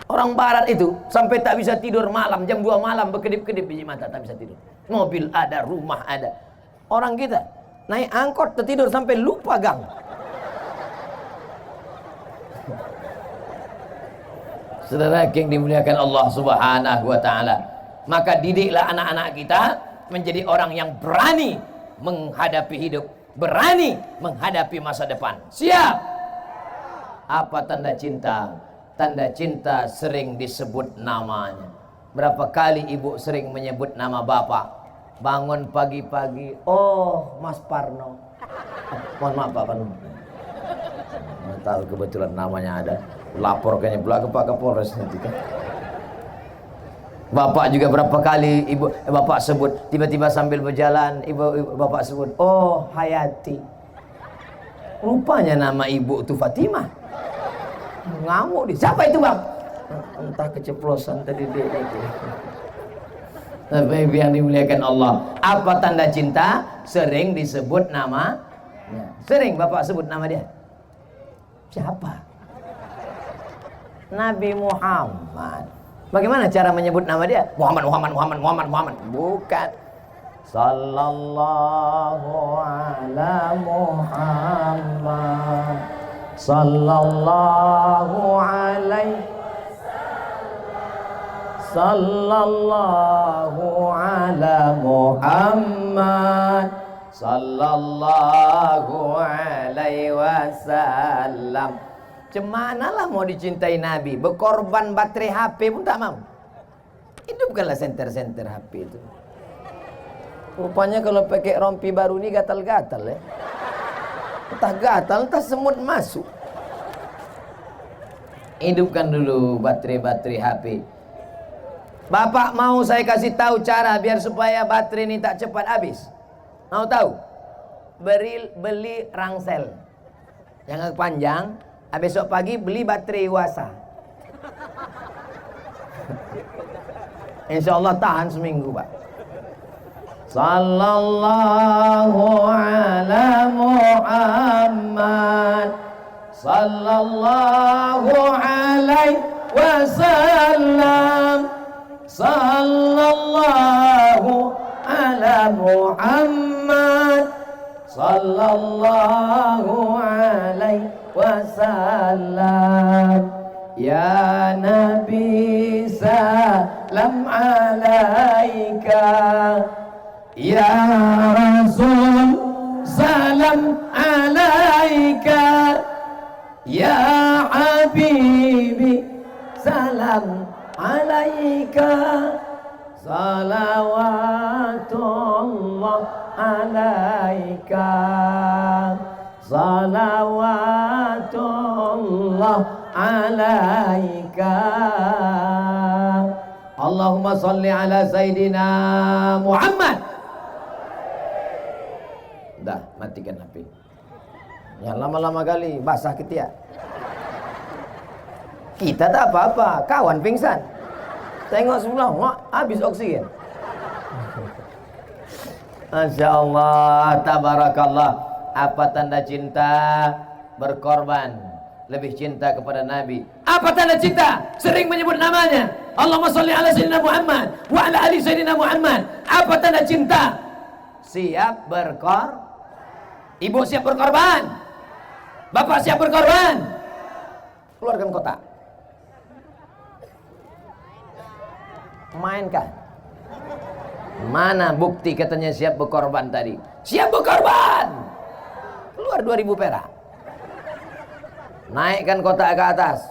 Orang barat itu sampai tak bisa tidur malam, jam 2 malam berkedip-kedip biji mata, tak bisa tidur. Mobil ada, rumah ada. Orang kita naik angkot tertidur sampai lupa gang. Saudara yang dimuliakan Allah Subhanahu wa taala, maka didiklah anak-anak kita menjadi orang yang berani menghadapi hidup, berani menghadapi masa depan. Siap. Apa tanda cinta? Tanda cinta sering disebut namanya. Berapa kali ibu sering menyebut nama bapak? Bangun pagi-pagi, oh Mas Parno. Mohon maaf Pak Parno. Tahu kebetulan namanya ada. Laporkannya pula ke Pak Kapolres nanti kan. Bapak juga berapa kali bapak sebut, tiba-tiba sambil berjalan bapak sebut, oh Hayati. Rupanya nama ibu itu Fatimah. Ngamuk dia. Siapa itu bang? Entah keceplosan tadi dia itu. Tapi yang dimuliakan Allah, apa tanda cinta? Sering disebut nama. Sering bapak sebut nama dia. Siapa? Nabi Muhammad. Bagaimana cara menyebut nama dia? Muhammad. Bukan. Sallallahu ala Muhammad. Sallallahu alaihi Sallallahu ala Muhammad Sallallahu alaihi wasallam. Cemanalah mau dicintai Nabi, berkorban baterai HP pun tak mau. Hidupkanlah senter-senter HP itu. Rupanya kalau pakai rompi baru ini gatal-gatal ya. Entah gatal, entah semut masuk. Hidupkan dulu baterai-baterai HP. Bapak mau saya kasih tahu cara biar supaya baterai ini tak cepat habis. Mau tahu? Beli rangsel yang agak panjang. Besok pagi beli baterai Wasa. Insya Allah tahan seminggu Pak. Sallallahu ala Muhammad Sallallahu alaihi wasallam Sallallahu ala Muhammad Sallallahu alaihi wasallam. Ya Nabi salam alaika, ya Rasul salam alaika, ya Habibi salam alaika, salawatullah alaika, salawatullah alaika. Allahumma salli ala Sayyidina Muhammad. matikan HP. Ya lama-lama kali basah ketiak. Kita tak apa-apa, kawan pingsan. Tengok sebelah, habis oksigen. Masya Allah, tabarakallah. Apa tanda cinta? Berkorban. Lebih cinta kepada Nabi. Apa tanda cinta? Sering menyebut namanya. Allahumma sholli ala Sayyidina Muhammad wa ala ali Sayyidina Muhammad. Apa tanda cinta? Siap berkorban. Ibu siap berkorban. Bapak siap berkorban. Keluarkan kotak. Mainkan. Mana bukti katanya siap berkorban tadi? Siap berkorban. Keluar 2000 perak. Naikkan kotak ke atas.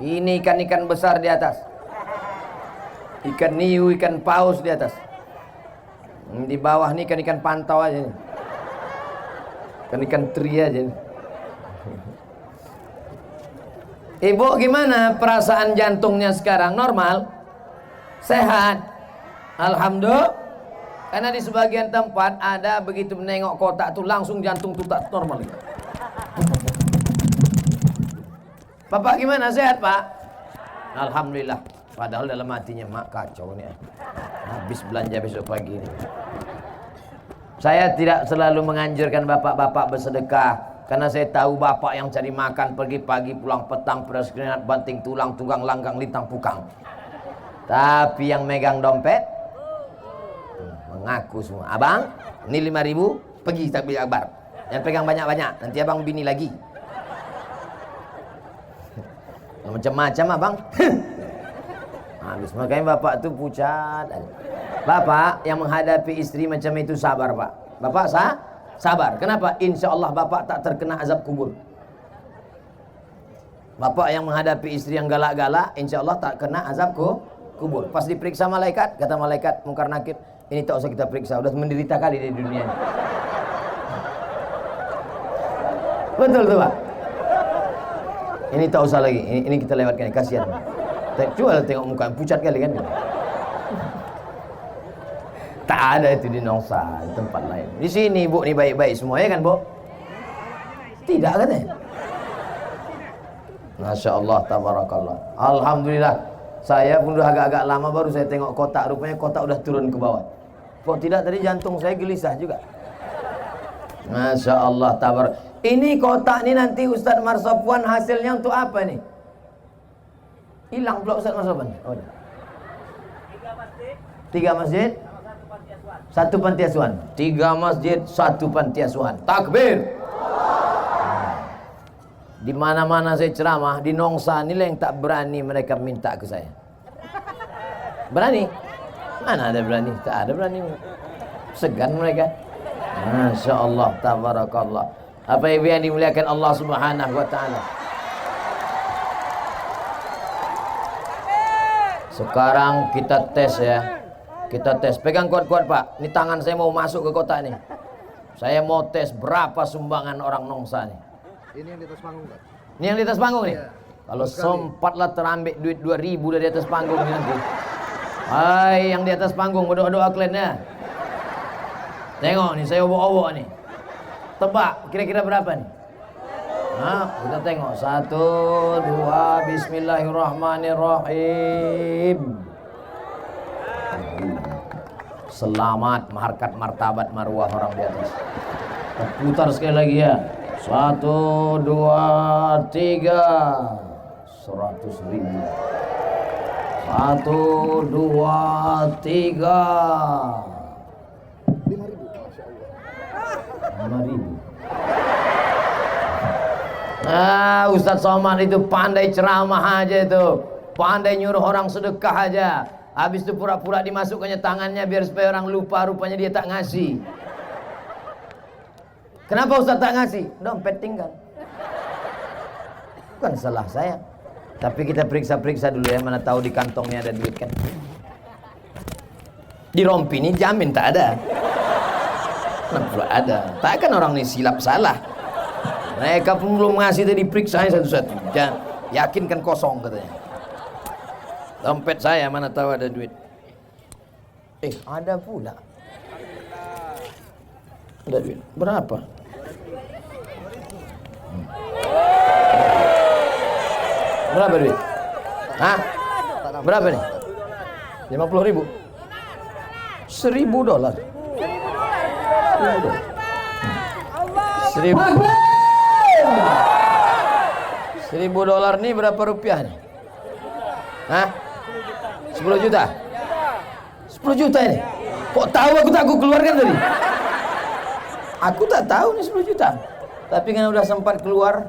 Ini ikan-ikan besar di atas. Ikan niu, ikan paus di atas. Di bawah nih ikan-ikan pantau aja nih. Ikan-ikan teri aja nih. Ibu gimana perasaan jantungnya sekarang? Normal? Sehat? Alhamdulillah. Karena di sebagian tempat ada begitu menengok kotak tuh langsung jantung tuh tak normal. Bapak gimana, sehat Pak? Alhamdulillah. Padahal dalam hatinya mak kacau nih. Habis belanja besok pagi ini. Saya tidak selalu menganjurkan bapak-bapak bersedekah, karena saya tahu bapak yang cari makan pergi pagi pulang petang, peras keringat banting tulang tunggang langgang lintang pukang. Tapi yang megang dompet mengaku semua, abang ini 5.000 pergi takbir akbar, jangan pegang banyak-banyak nanti abang bini lagi. Macam-macam abang. Habis makanya bapak tuh pucat. Bapak yang menghadapi istri macam itu sabar Pak. Bapak sabar. Kenapa? Insya Allah bapak tak terkena azab kubur. Bapak yang menghadapi istri yang galak-galak, insya Allah tak kena azab kubur. Pas diperiksa malaikat, kata malaikat Mungkar Nakir, ini tak usah kita periksa, udah menderita kali di dunia ini. Betul tuh Pak. Ini tak usah lagi, ini kita lewatkan, kasihan. Coba tengok muka pucat kali kan. Tak ada itu di Nongsa, di tempat lain. Di sini Bu, ini baik-baik semua ya kan Bu? Tidak katanya. Masya Allah, tabarakallah. Alhamdulillah. Saya pun udah agak-agak lama baru saya tengok kotak, rupanya kotak udah turun ke bawah. Kok tidak tadi jantung saya gelisah juga. Masya Allah, tabar. Ini kotak ini nanti Ustadz Marsopwan hasilnya untuk apa nih? Hilang pula Ustadz Marsopwan. Oh, 3 masjid, 1 panti asuhan. 3 masjid, 1 panti asuhan. Takbir. Di mana-mana saya ceramah, di Nongsa nilai yang tak berani mereka minta ke saya. Berani? Mana ada berani? Tak ada berani. Segan mereka. Masya Allah, tabarakallah. Apa yang dimuliakan Allah Subhanahu wa ta'ala. Sekarang kita tes ya. Kita tes. Pegang kuat-kuat Pak. Ini tangan saya mau masuk ke kotak nih. Saya mau tes berapa sumbangan orang Nongsa nih. Ini yang di atas panggung Pak. Ini yang di atas panggung nih? Iya. Kalau sempatlah terambil duit 2.000 dari atas panggung ini nanti. Hai yang di atas panggung, berdoa-doa kalian ya. Tengok nih, saya obok-obok nih. Tebak, kira-kira berapa nih? Nah, kita tengok. 1, 2, bismillahirrahmanirrahim. Selamat, harkat, martabat, marwah orang di atas. Putar sekali lagi ya. 1, 2, 3. 100.000. 1, 2, 3. 5.000. Masya Allah. 5.000. Ustadz Somad itu pandai ceramah aja itu. Pandai nyuruh orang sedekah aja. Habis itu pura-pura dimasukkannya tangannya biar supaya orang lupa, rupanya dia tak ngasih. Kenapa Ustadz tak ngasih? Dompet tinggal. Bukan salah saya. Tapi kita periksa-periksa dulu ya, mana tahu di kantongnya ada duit kan. Di rompi ini jamin tak ada. Kenapa ada? Takkan orang ini silap salah. Mereka pun belum ngasih tadi, periksa satu-satu. Jangan yakinkan kosong katanya. Dompet saya mana tahu ada duit. Ada pula. Ada duit. Berapa? Berapa duit? Hah? Berapa nih? 50.000. $1.000. $1.000 nih berapa rupiah nih? Hah? 10 juta? 10 juta ini? Kok tahu aku keluarkan tadi? Aku tak tahu nih 10 juta. Tapi kan udah sempat keluar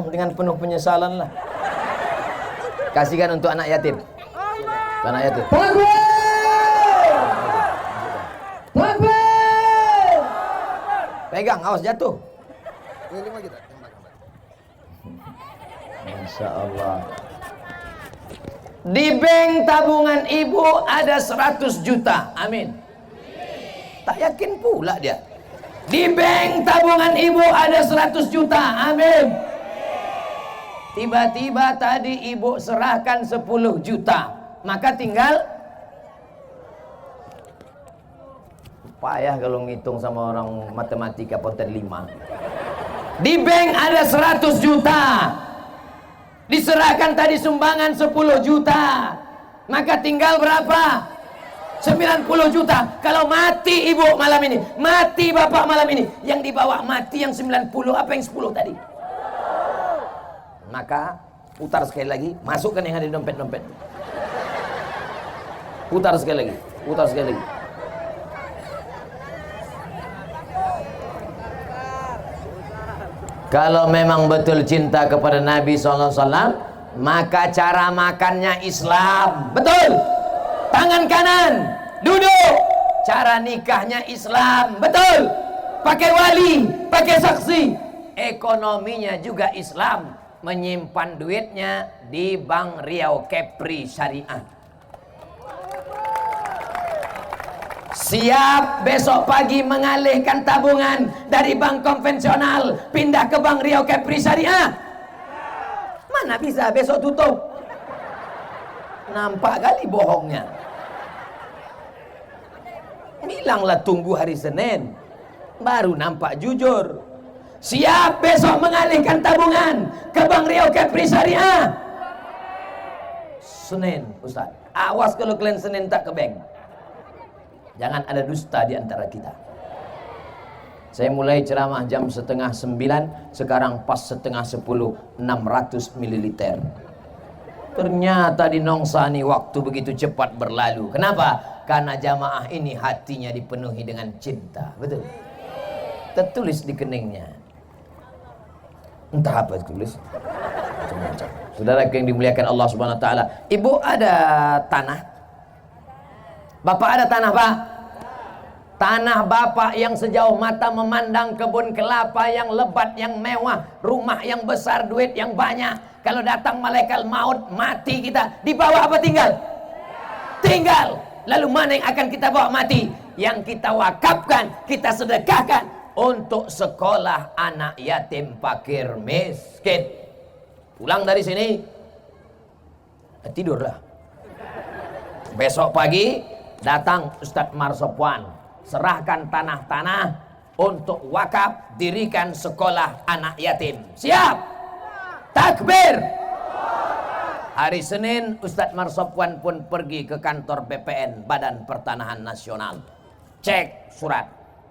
dengan penuh penyesalan lah. Kasihkan untuk anak yatim. Anak yatim. Pegang, awas jatuh. Ini 5 juta. Masya Allah. Di bank tabungan ibu ada 100 juta. Amin. Tak yakin pula dia. Di bank tabungan ibu ada 100 juta. Amin. Tiba-tiba tadi ibu serahkan 10 juta. Maka tinggal, payah kalau ngitung sama orang matematika poten 5. Di bank ada 100 juta. Diserahkan tadi sumbangan 10 juta. Maka tinggal berapa? 90 juta. Kalau mati ibu malam ini, mati bapak malam ini, yang dibawa mati yang 90, apa yang 10 tadi? Maka putar sekali lagi, masukkan yang ada di dompet-dompet. Putar sekali lagi, putar sekali lagi. Kalau memang betul cinta kepada Nabi SAW, maka cara makannya Islam. Betul. Tangan kanan, duduk. Cara nikahnya Islam. Betul. Pakai wali, pakai saksi. Ekonominya juga Islam. Menyimpan duitnya di Bank Riau Kepri Syariah. Siap besok pagi mengalihkan tabungan dari bank konvensional pindah ke Bank Riau Kepri Syariah? Mana bisa, besok tutup. Nampak kali bohongnya. Bilanglah tunggu hari Senin, baru nampak jujur. Siap besok mengalihkan tabungan ke Bank Riau Kepri Syariah? Senin, Ustaz. Awas kalau kalian Senin tak ke bank. Jangan ada dusta di antara kita. Saya mulai ceramah jam 8:30, sekarang pas 9:30, 600 ml. Ternyata di Nongsani waktu begitu cepat berlalu. Kenapa? Karena jamaah ini hatinya dipenuhi dengan cinta. Betul? Tertulis di keningnya. Entah apa tulis. Saudara yang dimuliakan Allah Subhanahu wa taala, ibu ada tanah? Bapak ada tanah, Pak? Tanah bapak yang sejauh mata memandang, kebun kelapa yang lebat, yang mewah, rumah yang besar, duit yang banyak. Kalau datang malaikat maut, mati kita, dibawa apa tinggal? Tinggal. Lalu mana yang akan kita bawa mati? Yang kita wakafkan, kita sedekahkan untuk sekolah anak yatim fakir miskin. Pulang dari sini, tidurlah. Besok pagi datang Ustadz Marsopwan, serahkan tanah-tanah untuk wakaf, dirikan sekolah anak yatim. Siap? Takbir. Hari Senin Ustadz Marsopwan pun pergi ke kantor BPN, Badan Pertanahan Nasional. Cek surat.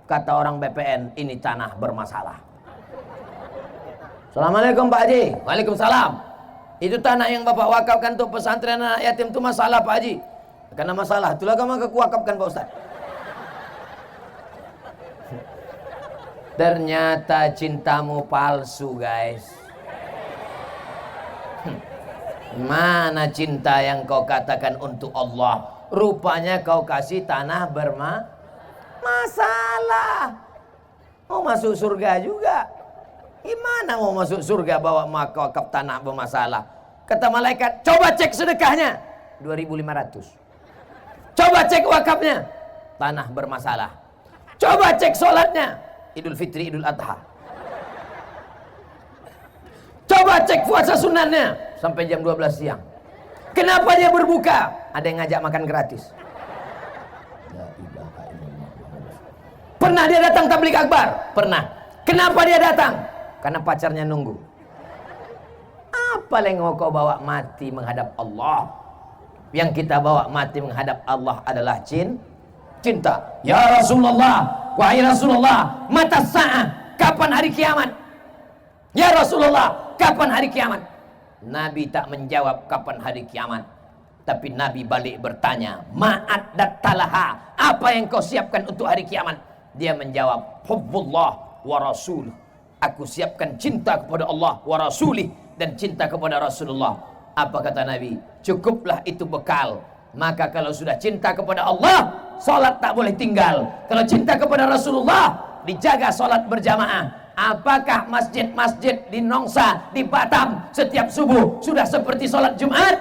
Kata orang BPN, ini tanah bermasalah. Assalamualaikum Pak Haji. Waalaikumsalam. Itu tanah yang Bapak wakafkan untuk pesantren anak yatim itu masalah Pak Haji. Karena masalah, itulah kamu wakafkan Pak Ustaz. Ternyata cintamu palsu, guys. Mana cinta yang kau katakan untuk Allah? Rupanya kau kasih tanah masalah. Mau masuk surga juga. Gimana mau masuk surga bawa wakaf tanah bermasalah? Kata malaikat, coba cek sedekahnya. 2.500. Coba cek wakafnya, tanah bermasalah. Coba cek sholatnya, Idul Fitri, Idul Adha. Coba cek puasa sunatnya, sampai jam 12 siang. Kenapa dia berbuka? Ada yang ngajak makan gratis. La ilaha illallah. Pernah dia datang tabligh akbar? Pernah. Kenapa dia datang? Karena pacarnya nunggu. Apa yang mau kau bawa mati menghadap Allah? Yang kita bawa mati menghadap Allah adalah cinta. Ya Rasulullah, wahai Rasulullah, mata sa'ah, kapan hari kiamat? Ya Rasulullah, kapan hari kiamat? Nabi tak menjawab kapan hari kiamat, tapi Nabi balik bertanya, ma'ad dattalaha, apa yang kau siapkan untuk hari kiamat? Dia menjawab, hubbullah wa rasuluh, aku siapkan cinta kepada Allah wa rasulih, dan cinta kepada Rasulullah. Apa kata Nabi? Cukuplah itu bekal. Maka kalau sudah cinta kepada Allah, salat tak boleh tinggal. Kalau cinta kepada Rasulullah, dijaga salat berjamaah. Apakah masjid-masjid di Nongsa, di Batam setiap subuh sudah seperti salat Jumat?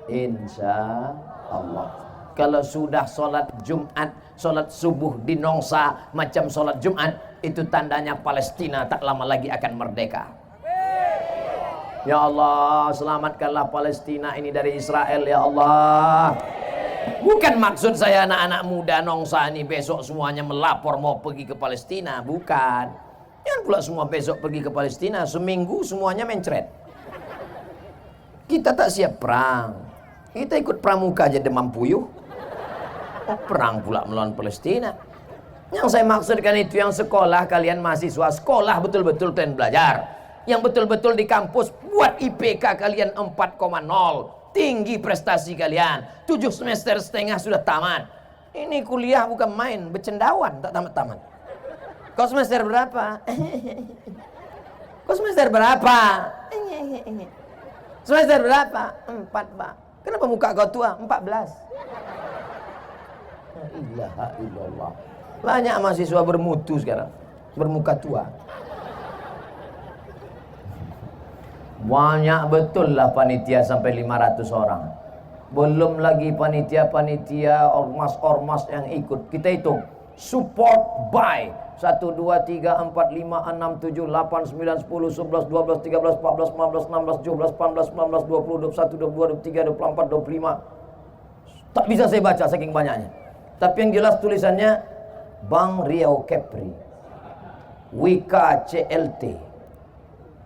Insya Allah. Kalau sudah salat Jumat, salat subuh di Nongsa macam salat Jumat, itu tandanya Palestina tak lama lagi akan merdeka. Ya Allah, selamatkanlah Palestina ini dari Israel, ya Allah. Bukan maksud saya anak-anak muda Nongsa ini besok semuanya melapor mau pergi ke Palestina, bukan. Jangan pula semua besok pergi ke Palestina, seminggu semuanya mencret. Kita tak siap perang. Kita ikut pramuka aja demam puyuh. Oh, perang pula melawan Palestina. Yang saya maksudkan itu yang sekolah, kalian mahasiswa sekolah betul-betul kalian belajar. Yang betul-betul di kampus buat IPK kalian 4,0. Tinggi prestasi kalian. 7 semester setengah sudah tamat. Ini kuliah bukan main, bercendawan tak tamat-tamat. Kau semester berapa? Kau semester berapa? Semester berapa? 4, Pak. Kenapa muka kau tua? 14. La ilaha illallah. Banyak mahasiswa bermutu sekarang, bermuka tua. Banyak betul lah panitia sampai 500 orang. Belum lagi panitia-panitia, ormas-ormas yang ikut. Kita hitung. Support by 1, 2, 3, 4, 5, 6, 7, 8, 9, 10, 11, 12, 13, 14, 15, 16, 17, 18, 19, 20, 21, 22, 23, 24, 25. Tak bisa saya baca saking banyaknya. Tapi yang jelas tulisannya Bang Riau Kepri, Wika CLT,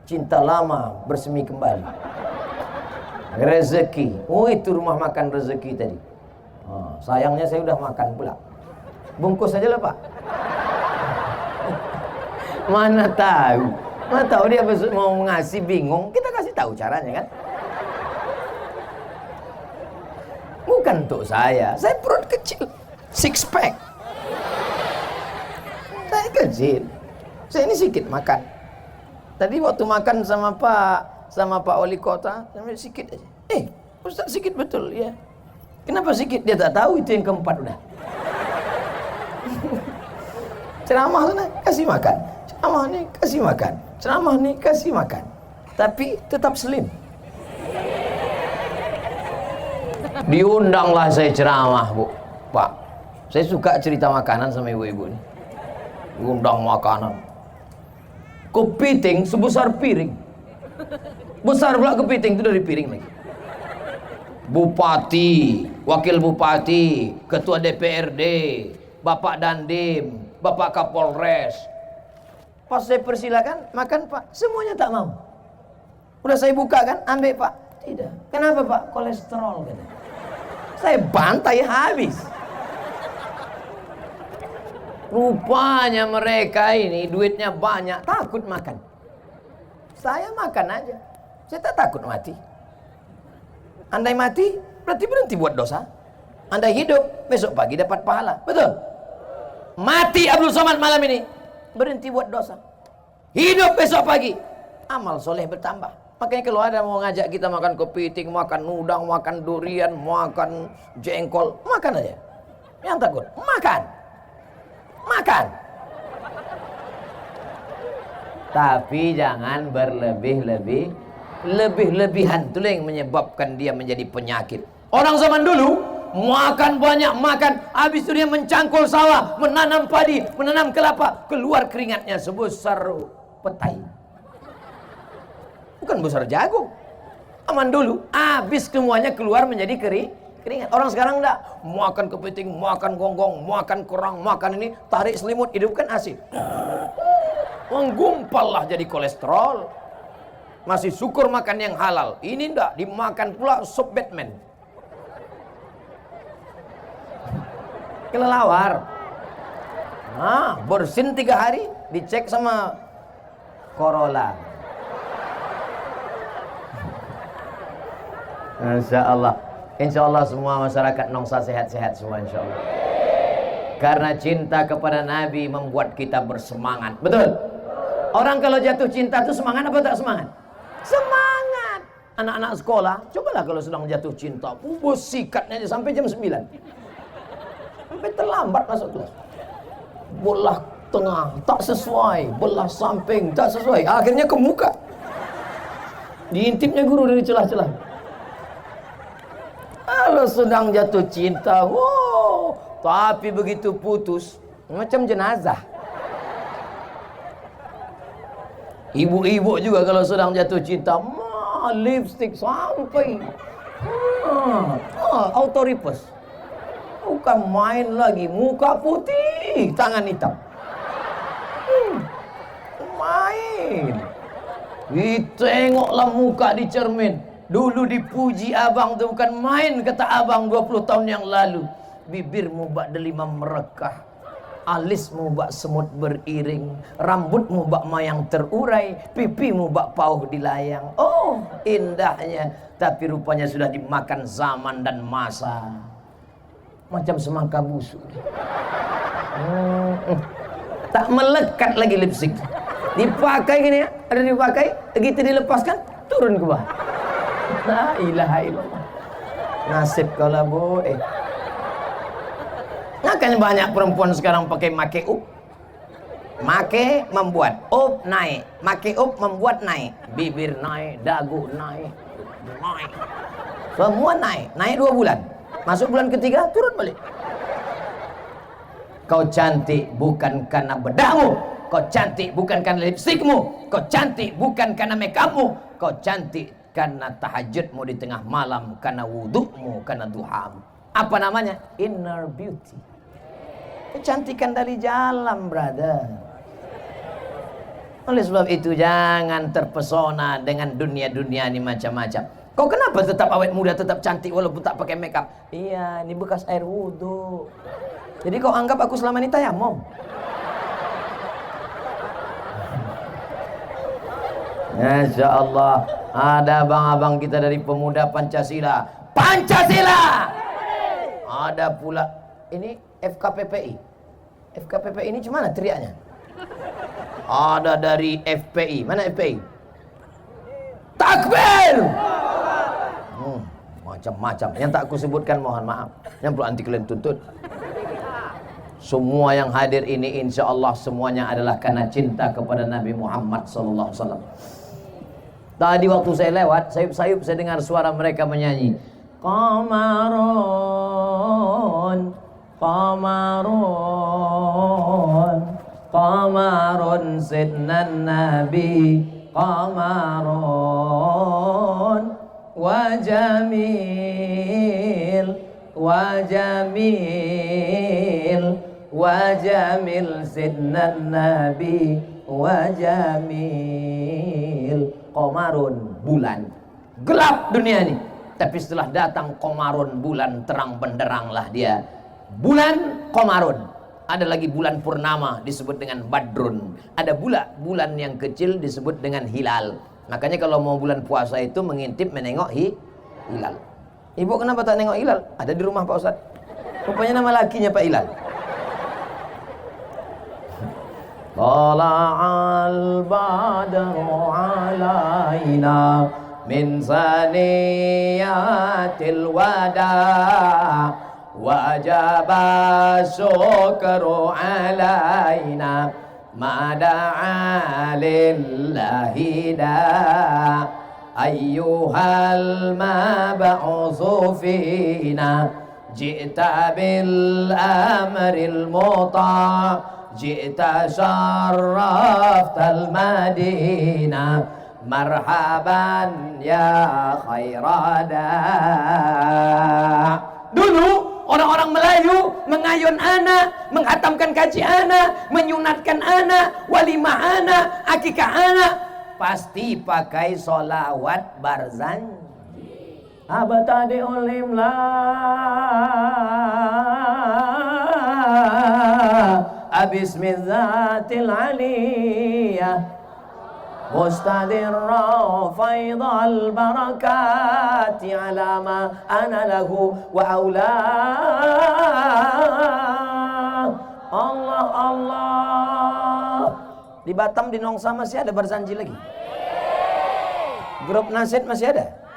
cinta lama bersemi kembali, rezeki. Oh, itu rumah makan rezeki tadi. Sayangnya saya udah makan pula. Bungkus saja lah, Pak. Mana tahu dia besok mau ngasih bingung, kita kasih tahu caranya kan. Bukan untuk saya perut kecil, 6 pack. Saya kecil, saya ini sedikit makan. Tadi waktu makan sama Pak Wali Kota, sampai sedikit aja. Ustaz sedikit betul ya. Kenapa sedikit? Dia tak tahu itu yang keempat udah. Ceramah sana kasih makan, ceramah nih kasih makan, ceramah nih kasih makan, tapi tetap slim. Diundanglah saya ceramah, Bu, Pak. Saya suka cerita makanan sama ibu-ibu nih. Diundang makanan. Kepiting sebesar piring. Besar pula kepiting itu dari piring lagi. Bupati, wakil bupati, ketua DPRD, Bapak Dandim, Bapak Kapolres. Pas saya persilakan, makan Pak, semuanya tak mau. Udah saya buka kan, ambil Pak. Tidak. Kenapa Pak? Kolesterol katanya. Saya bantai habis. Rupanya mereka ini duitnya banyak, takut makan. Saya makan aja. Saya tak takut mati. Andai mati, berarti berhenti buat dosa. Andai hidup, besok pagi dapat pahala. Betul? Mati Abdul Somad malam ini, berhenti buat dosa. Hidup besok pagi, amal soleh bertambah. Makanya kalau ada mau ngajak kita makan kepiting, makan udang, makan durian, makan jengkol, makan aja. Yang takut, makan. Makan. Tapi jangan berlebih-lebihan. Itulah yang menyebabkan dia menjadi penyakit. Orang zaman dulu makan banyak, makan, habis itu dia mencangkul sawah, menanam padi, menanam kelapa, keluar keringatnya sebesar petai. Bukan besar jagung. Aman dulu, habis semuanya keluar menjadi Keringat. Orang sekarang enggak, makan kepiting, makan gonggong, makan kerang, makan ini, tarik selimut, hidupkan AC. Menggumpal lah jadi kolesterol. Masih syukur makan yang halal. Ini enggak, dimakan pula sup Batman. Kelelawar. Nah, bersin 3 hari, dicek sama Corolla. Insya Allah. Insya Allah semua masyarakat Nongsa sehat-sehat semua insya Allah. Karena cinta kepada Nabi membuat kita bersemangat. Betul? Orang kalau jatuh cinta itu semangat apa tak semangat? Semangat. Anak-anak sekolah, cobalah kalau sedang jatuh cinta, bubus sikatnya aja sampai jam 9. Sampai terlambat masuk kelas. Belah tengah tak sesuai, belah samping tak sesuai, akhirnya ke muka. Diintipnya guru dari celah-celah. Kalau sedang jatuh cinta, wow, tapi begitu putus, macam jenazah. Ibu-ibu juga kalau sedang jatuh cinta, lipstick sampai autoripes. Bukan main lagi, muka putih, tangan hitam. Main. Ditengoklah muka di cermin. Dulu dipuji abang tu bukan main, kata abang 20 tahun yang lalu. Bibirmu bak delima merekah, alismu bak semut beriring, rambutmu bak mayang terurai, pipimu bak pauh dilayang. Oh, indahnya, tapi rupanya sudah dimakan zaman dan masa. Macam semangka busuk. Tak melekat lagi lipstick. Dipakai gini ya, ada dipakai, begitu dilepaskan, turun ke bawah. La ilaha illallah. Nasib kalau bu. Makanya banyak perempuan sekarang pakai make up. Make membuat up naik, make up membuat naik, bibir naik, dagu naik, naik. Semua naik, naik 2 bulan. Masuk bulan ketiga turun balik. Kau cantik bukan karena bedakmu, kau cantik bukan karena lipstikmu, kau cantik bukan karena makeupmu, kau cantik karena tahajudmu di tengah malam, karena wudukmu, karena duhamu. Apa namanya? Inner beauty. Kecantikan dari dalam, brother. Oleh sebab itu jangan terpesona dengan dunia-dunia ini macam-macam. Kau kenapa tetap awet muda, tetap cantik walaupun tak pakai makeup? Iya, ini bekas air wudhu. Jadi kau anggap aku selama ini tayamum? Masya Allah. Ada abang-abang kita dari pemuda Pancasila. Pancasila! Ada pula ini FKPPI. FKPPI ini cuma mana teriaknya? Ada dari FPI. Mana FPI? Takbir! Macam-macam. Yang tak aku sebutkan mohon maaf. Yang perlu anti kalian tuntut. Semua yang hadir ini insya Allah semuanya adalah karena cinta kepada Nabi Muhammad SAW. Tadi waktu saya lewat, sayup-sayup saya dengar suara mereka menyanyi. Qamarun, qamarun, qamarun sidnan nabi, qamarun, wa jamil, wa jamil, wa jamil sidnan nabi, wa jamil. Qamarun, bulan. Gelap dunia ini. Tapi setelah datang Qamarun, bulan terang benderanglah dia. Bulan Qamarun. Ada lagi bulan purnama disebut dengan Badrun. Ada pula bulan yang kecil disebut dengan Hilal. Makanya kalau mau bulan puasa itu mengintip menengok hilal. Ibu kenapa tak nengok hilal? Ada di rumah Pak Ustaz. Rupanya nama lakinya Pak Hilal. Tala'al badru alaina min saniyatil wada' wajaba syukru alaina ma da'a lillahi da' ayyuhal mab'utsu fina ji'ta bil amril muta' ji'ta syarraftal madinah marhaban ya khairada. Dulu orang-orang Melayu mengayun anak, menghatamkan kaji anak, menyunatkan anak, walimah anak, akikah anak, pasti pakai solawat barzanji. Abtadi ulimla abismillatil aliyah mustadirra faidal barakati ala ma ana lahu wa aula. Allah Allah. Di Batam, di Nongsa masih ada barzanji lagi? Grup Nasid masih ada?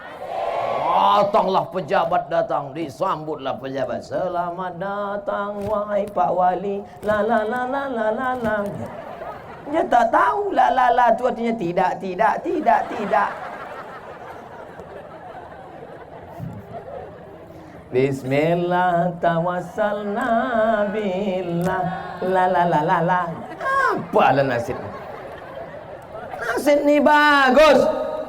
Datanglah pejabat, datang, disambutlah pejabat. Selamat datang wahai Pak Wali. La la la la la la la. Dia tak tahu la la la itu artinya tidak. Bismillah tawassalna billah la la la la la. Apalah nasib. Nasib ni bagus.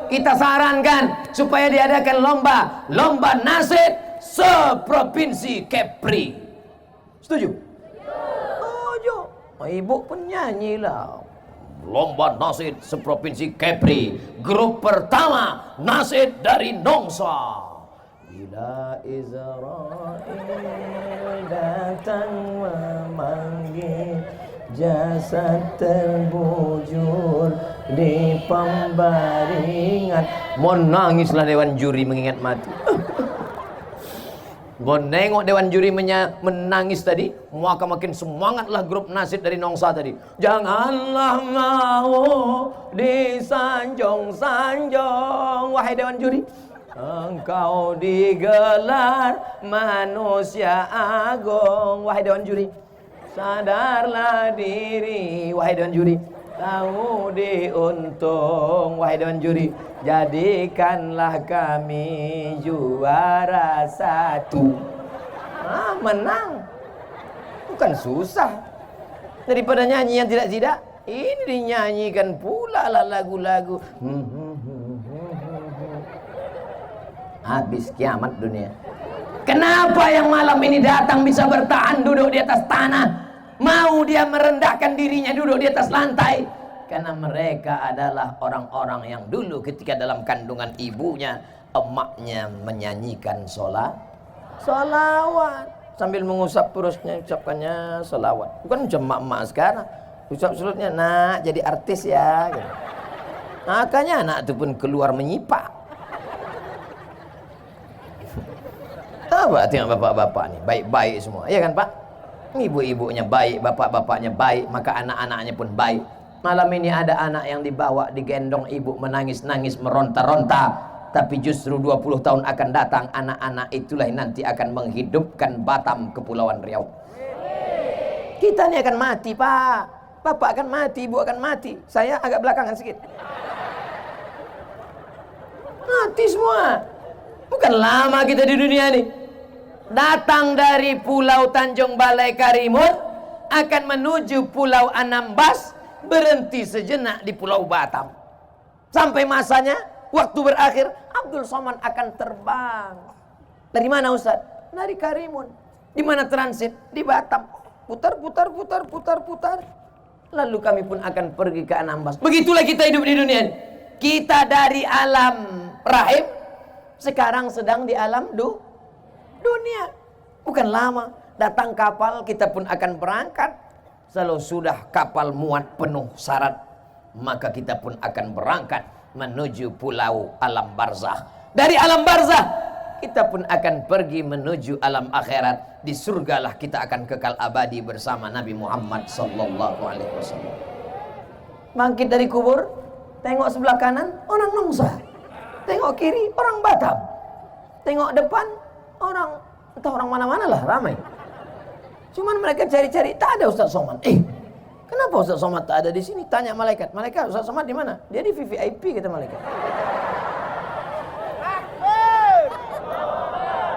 Kita sarankan supaya diadakan lomba nasib seprovinsi Kepri. Setuju? Setuju. Ibu pun nyanyilah. Lomba nasib seprovinsi Kepri. Grup pertama nasib dari Nongsa. Bila Israel datang memanggil, jasad terbujur di pembaringan. Mau nangislah dewan juri mengingat mati. Mau nengok dewan juri menangis tadi, maka makin semangatlah grup nasib dari Nongsa tadi. Janganlah mau disanjung-sanjung, wahai dewan juri. Engkau digelar manusia agung, wahai dewan juri. Sadarlah diri, wahai dewan juri. Tahu diuntung, wahai dewan juri. Jadikanlah kami juara satu. Menang. Bukan susah. Daripada nyanyi yang tidak-tidak, ini dinyanyikan pula lah lagu-lagu. Habis kiamat dunia. Kenapa yang malam ini datang bisa bertahan duduk di atas tanah? Mau dia merendahkan dirinya duduk di atas lantai? Karena mereka adalah orang-orang yang dulu ketika dalam kandungan ibunya, emaknya menyanyikan solawat. Sambil mengusap perutnya, ucapkannya solawat. Bukan cuma emak sekarang. Ucap perutnya, nak jadi artis ya. Gitu. Makanya anak itu pun keluar menyipak. Apa tengok bapak-bapak nih, baik-baik semua. Iya kan Pak? Ibu-ibunya baik, bapak-bapaknya baik, maka anak-anaknya pun baik. Malam ini ada anak yang dibawa, digendong ibu, menangis-nangis, meronta-ronta. Tapi justru 20 tahun akan datang, anak-anak itulah yang nanti akan menghidupkan Batam, Kepulauan Riau. Kita ini akan mati Pak. Bapak akan mati, ibu akan mati. Saya agak belakangan sedikit. Mati semua. Bukan lama kita di dunia ini. Datang dari Pulau Tanjung Balai Karimun, akan menuju Pulau Anambas, berhenti sejenak di Pulau Batam. Sampai masanya, waktu berakhir, Abdul Somad akan terbang. Dari mana Ustaz? Dari Karimun. Di mana transit? Di Batam. Putar. Lalu kami pun akan pergi ke Anambas. Begitulah kita hidup di dunia ini. Kita dari alam rahim, sekarang sedang di alam dunia. Bukan lama. Datang kapal, kita pun akan berangkat. Kalau sudah kapal muat penuh syarat, maka kita pun akan berangkat menuju pulau alam barzah. Dari alam barzah, kita pun akan pergi menuju alam akhirat. Di surgalah kita akan kekal abadi bersama Nabi Muhammad sallallahu alaihi wasallam. Bangkit dari kubur, tengok sebelah kanan, orang Nongsa. Tengok kiri, orang Batam. Tengok depan, entah orang mana-mana lah, ramai. Cuman mereka cari-cari, tak ada Ustaz Somad. Kenapa Ustaz Somad tak ada di sini? Tanya malaikat. Malaikat, Ustaz Somad di mana? Dia di VVIP, kata malaikat.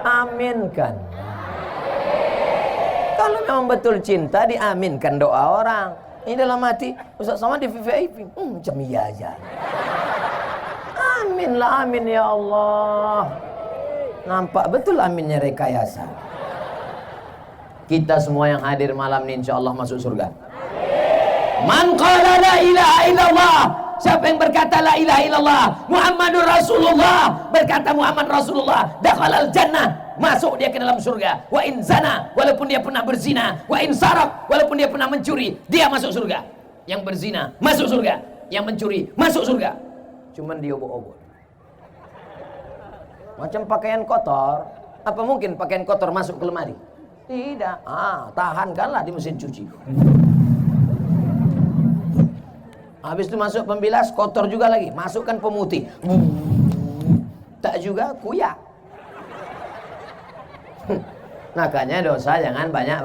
Aminkan. Kalau memang betul cinta, diaminkan doa orang. Ini dalam hati, Ustaz Somad di VVIP. Macam iya aja. Amin lah, amin ya Allah. Nampak betul aminnya rekayasa. Kita semua yang hadir malam ini insya Allah masuk surga. Man qala la ilaha illallah, siapa yang berkata la ilaha illallah Muhammadur Rasulullah, berkata Muhammad Rasulullah, dakhalal jannah, masuk dia ke dalam surga. Wa in zana, walaupun dia pernah berzina. Wa in saraq, walaupun dia pernah mencuri, dia masuk surga. Yang berzina masuk surga, yang mencuri masuk surga. Cuman dia obok-obok. Macam pakaian kotor, apa mungkin pakaian kotor masuk ke lemari? Tidak. Tahankanlah di mesin cuci. Habis itu masuk pembilas, kotor juga lagi. Masukkan pemutih. Tak juga kuyak. Makanya dosa jangan banyak,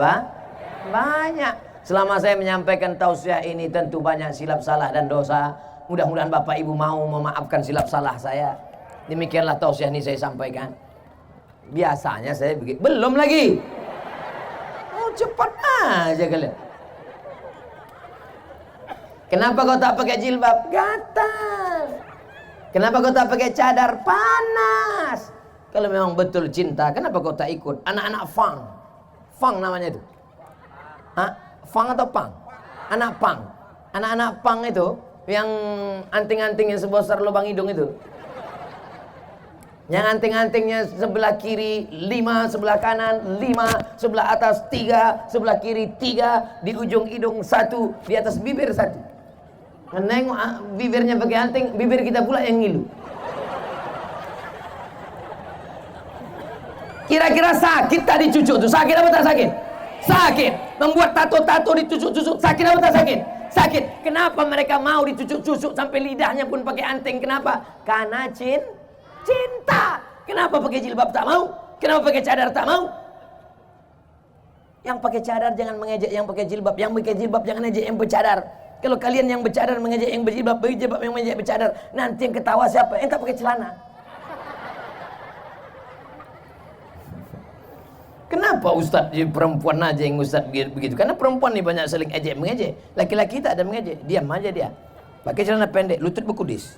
banyak. Selama saya menyampaikan tausiah ini tentu banyak silap salah dan dosa. Mudah-mudahan Bapak Ibu mau memaafkan silap salah saya. Demikianlah tausiah ini saya sampaikan. Biasanya saya begitu. Belum lagi. Oh, cepat aja kalian. Kenapa kau tak pakai jilbab? Gatal. Kenapa kau tak pakai cadar? Panas. Kalau memang betul cinta, kenapa kau tak ikut anak-anak fang? Fang namanya itu. Fang atau pang? Anak pang. Anak-anak pang itu yang anting-anting yang sebesar lubang hidung itu. Yang anting-antingnya sebelah kiri 5, sebelah kanan 5, sebelah atas 3, sebelah kiri 3, di ujung hidung 1, di atas bibir 1. Menengok bibirnya pakai anting, bibir kita pula yang ngilu. Kira-kira sakit tak dicucuk tuh? Sakit apa tak sakit? Sakit. Membuat tato-tato dicucuk-cucuk, sakit apa tak sakit? Sakit. Kenapa mereka mau dicucuk-cucuk sampai lidahnya pun pakai anting? Kenapa? Karena cinta. Kenapa pakai jilbab tak mau? Kenapa pakai cadar tak mau? Yang pakai cadar jangan mengejek yang pakai jilbab. Yang pakai jilbab jangan ejek yang bercadar. Kalau kalian yang bercadar mengejek yang berjilbab, berjilbab yang mengejek bercadar, nanti yang ketawa siapa? Yang tak pakai celana. Kenapa Ustaz perempuan aja yang Ustaz begitu? Karena perempuan nih banyak saling ejek mengejek. Laki-laki tak ada mengejek, diam aja dia. Pakai celana pendek, lutut berkudis.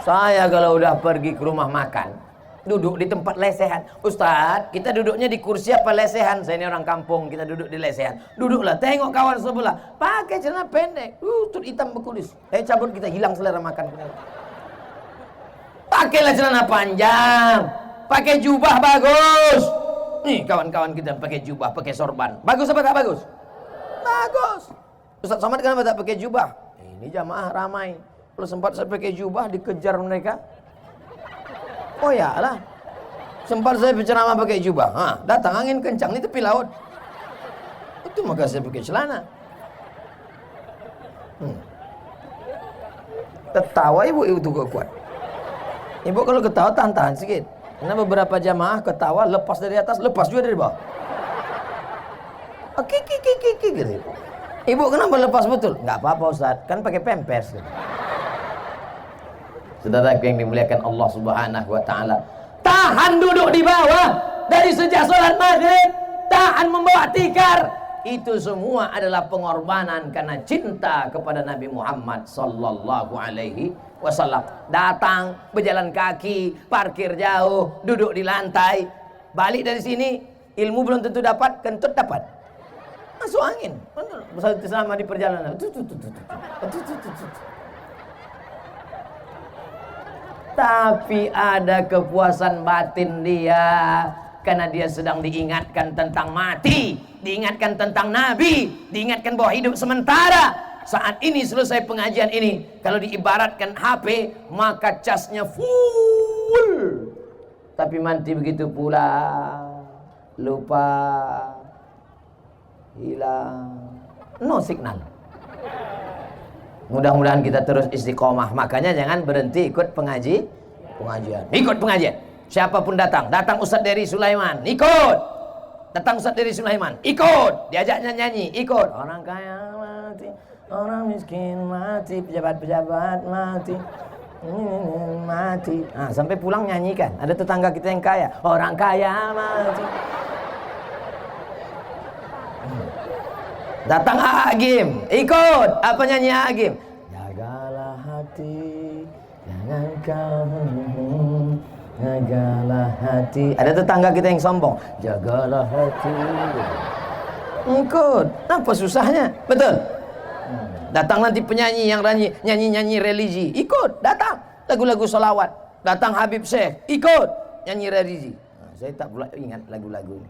Saya kalau udah pergi ke rumah makan, duduk di tempat lesehan. Ustaz, kita duduknya di kursi apa lesehan? Saya ini orang kampung, kita duduk di lesehan. Duduklah, tengok kawan sebelah, pakai celana pendek, lutut hitam berkudis. Cabut, kita hilang selera makan. Pakailah celana panjang, pakai jubah bagus. Nih kawan-kawan kita pakai jubah, pakai sorban. Bagus apa tak bagus? Bagus. Ustaz Somad kenapa tak pakai jubah? Ini jamaah ramai. Kalau sempat saya pakai jubah dikejar mereka. Oh ya lah. Sempat saya berceramah pakai jubah. Datang angin kencang di tepi laut. Itu maka saya pakai celana. Tertawa ibu itu kuat. Ibu kalau ketawa tahan-tahan sedikit. Karena beberapa jamaah ketawa lepas dari atas, lepas juga dari bawah. Kiki gitu. Ibu kenapa lepas betul? Enggak apa-apa Ustaz, kan pakai pampers. Saudara yang dimuliakan Allah Subhanahu wa taala. Tahan duduk di bawah dari sejak salat maghrib, tahan membawa tikar. Itu semua adalah pengorbanan karena cinta kepada Nabi Muhammad sallallahu alaihi wasallam. Datang, berjalan kaki, parkir jauh, duduk di lantai. Balik dari sini, ilmu belum tentu dapat, kentut dapat. Masuk angin. Selama di perjalanan. Tapi ada kepuasan batin dia karena dia sedang diingatkan tentang mati, diingatkan tentang Nabi, diingatkan bahwa hidup sementara. Saat ini selesai pengajian ini, kalau diibaratkan HP, maka casnya full. Tapi mati begitu pula, lupa, hilang, no signal. Mudah-mudahan kita terus istiqomah. Makanya jangan berhenti ikut pengajian. Ikut pengajian. Siapapun datang Ustadz Dery Sulaiman, ikut. Datang Ustadz Dery Sulaiman, ikut. Diajaknya nyanyi, ikut. Orang kaya mati, orang miskin mati, pejabat-pejabat mati, mati. Sampai pulang nyanyikan. Ada tetangga kita yang kaya, orang kaya mati. Datang Agim, ikut. Apa nyanyi Agim? Jagalah hati, jangan kau Jagalah hati. Ada tetangga kita yang sombong. Jagalah hati. Ikut. Apa susahnya? Betul. Datang nanti penyanyi yang nyanyi religi, ikut, datang. Lagu-lagu salawat, datang Habib Syekh, ikut nyanyi religi. Nah, saya tak pula ingat lagu-lagu ini.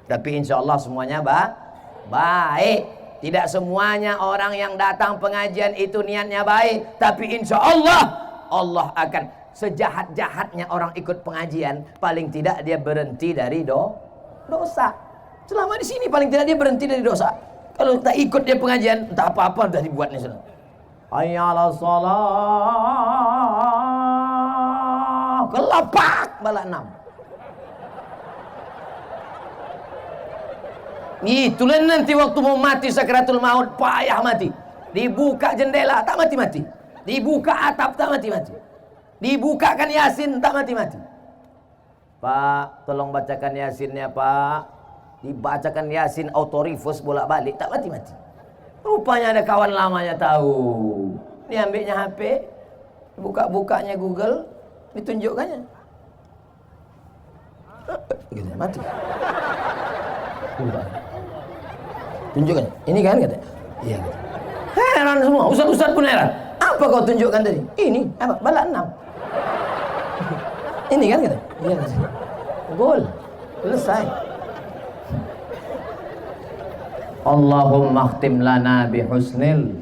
Tapi insya Allah semuanya baik. Tidak semuanya orang yang datang pengajian itu niatnya baik, tapi insya Allah Allah akan, sejahat-jahatnya orang ikut pengajian, paling tidak dia berhenti dari dosa. Selama di sini paling tidak dia berhenti dari dosa. Kalau tak ikut dia pengajian, entah apa-apa dah dibuatnya sudah. Hayya 'alas shalah. Kelapak bala 6. Itulah nanti waktu mau mati sakaratul maut, payah mati. Dibuka jendela tak mati-mati. Dibuka atap tak mati-mati. Dibukakan Yasin tak mati-mati. Pak, tolong bacakan Yasinnya, Pak. Dibacakan Yasin autorifus bolak-balik tak mati-mati. Rupanya ada kawan lamanya tahu. Dia ambilnya HP, buka-bukanya Google, ditunjukkannya. Gitu, mati. Tunjukkan. Ini kan katanya. Iya gitu. Heran semua, ustaz-ustaz pun heran. Apa kau tunjukkan tadi? Ini apa? Balak 6. Ini kan katanya. Iya katanya. Gol. Selesai. Allahumma khtim lana bihusnil.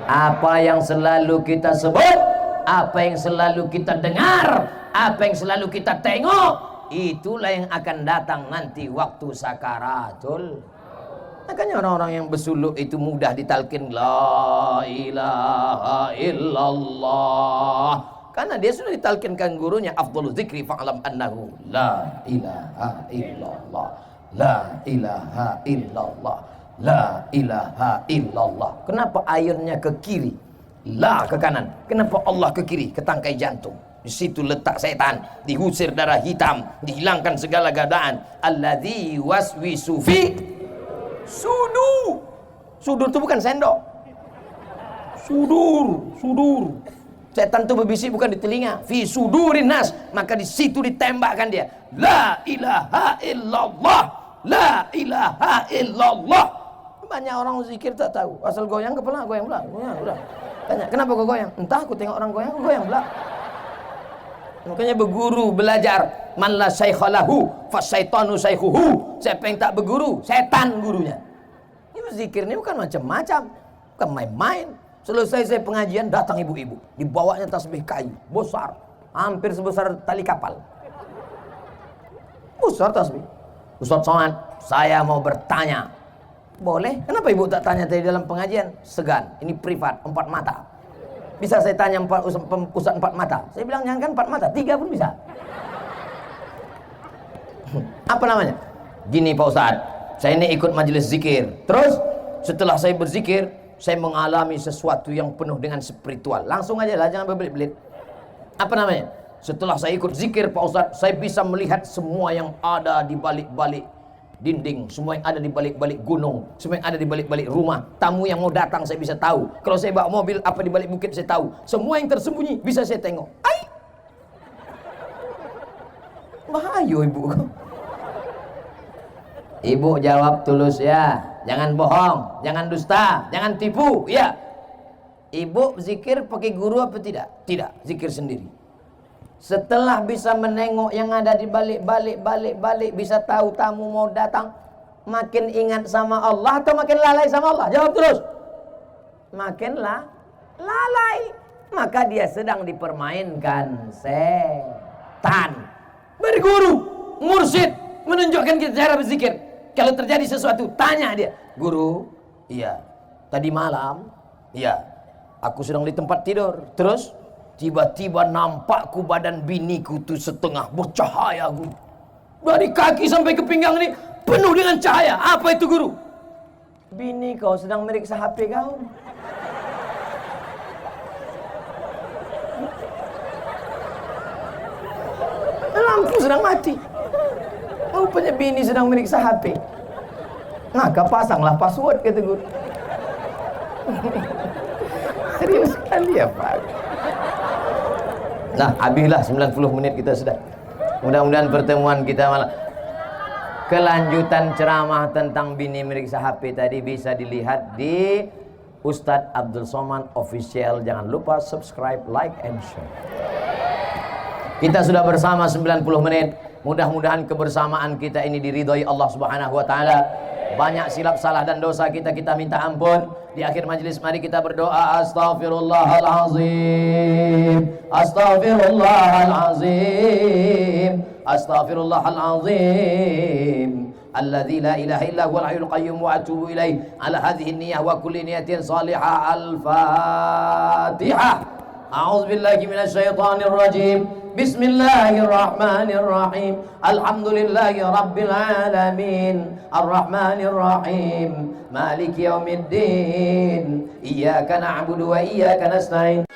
Apa yang selalu kita sebut, apa yang selalu kita dengar, apa yang selalu kita tengok, itulah yang akan datang nanti waktu sakaratul. Makanya orang-orang yang bersuluk itu mudah ditalkin la ilaha illallah, karena dia sudah ditalkinkan gurunya, afdhaluz zikri fa'lam annahu la ilaha illallah. La ilaha illallah, la ilaha illallah. Kenapa airnya ke kiri, la ke kanan? Kenapa Allah ke kiri, ke tangkai jantung? Di situ letak setan, diusir darah hitam, dihilangkan segala godaan. Alladzi waswisu fi sudur. Sudur itu bukan sendok. Sudur. Setan itu berbisik bukan di telinga. Fi sudurin nas, maka di situ ditembakkan dia. La ilaha illallah. La ilaha illallah. Banyak orang zikir tak tahu. Asal goyang kepala, goyang pula. Udah. Tanya, kenapa kau goyang? Entah, aku tengok orang goyang, aku goyang pula. Makanya berguru, belajar. Man la syaikhalahu fasyaitanu syaikhuhu. Siapa yang tak berguru, setan gurunya. Ini zikir ini bukan macam-macam, bukan main-main. Selesai saya pengajian, datang ibu-ibu, dibawanya tasbih kayu besar, hampir sebesar tali kapal. Besar tasbih. Ustaz Somad, saya mau bertanya. Boleh? Kenapa ibu tak tanya tadi dalam pengajian? Segan, ini privat, 4 mata. Bisa saya tanya Ustaz 4 mata? Saya bilang jangan kan 4 mata, 3 pun bisa. Apa namanya? Gini Pak Ustaz, saya ini ikut majelis zikir. Terus setelah saya berzikir, saya mengalami sesuatu yang penuh dengan spiritual. Langsung aja lah, jangan berbelit-belit. Apa namanya? Setelah saya ikut zikir Pak Ustaz, saya bisa melihat semua yang ada di balik-balik dinding, semua yang ada di balik-balik gunung, semua yang ada di balik-balik rumah. Tamu yang mau datang saya bisa tahu. Kalau saya bawa mobil, apa di balik bukit saya tahu. Semua yang tersembunyi bisa saya tengok. Ai! Bahaya ibu. Ibu jawab tulus ya. Jangan bohong, jangan dusta, jangan tipu, ya. Ibu zikir pakai guru apa tidak? Tidak, zikir sendiri. Setelah bisa menengok yang ada di balik, bisa tahu tamu mau datang, makin ingat sama Allah atau makin lalai sama Allah? Jawab terus. Makin lalai. Maka dia sedang dipermainkan setan. Berguru, mursyid, menunjukkan kita cara berzikir. Kalau terjadi sesuatu, tanya dia. Guru, iya. Tadi malam, iya. Aku sedang di tempat tidur. Terus tiba-tiba nampakku badan biniku tuh setengah bercahaya, guru. Dari kaki sampai ke pinggang ini penuh dengan cahaya. Apa itu, guru? Bini kau sedang meriksa HP kau. Lampu sedang mati. Rupanya bini sedang meriksa HP. Maka pasanglah password, kata guru. Serius sekali ya Pak. Nah, habislah 90 menit kita sudah. Mudah-mudahan pertemuan kita malam kelanjutan ceramah tentang bini meriksa HP tadi bisa dilihat di Ustadz Abdul Somad Official. Jangan lupa subscribe, like, and share. Kita sudah bersama 90 menit. Mudah-mudahan kebersamaan kita ini diridhoi Allah Subhanahu wa taala. Banyak silap salah dan dosa kita minta ampun. Di akhir majelis mari kita berdoa. Astaghfirullahalazim, astaghfirullahalazim, astaghfirullahalazim, alladzi la ilaha illa huwal hayyul qayyum wa atubu ilaih ala hadhihi niyyah wa kulli niyatin salihah. Al-Fatihah. A'udzubillahi minasyaitonir rajim. Bismillahirrahmanirrahim. Alhamdulillahi rabbil alamin. Arrahmanir rahim. Maliki yaumiddin. Iyyaka na'budu wa iyyaka nasta'in.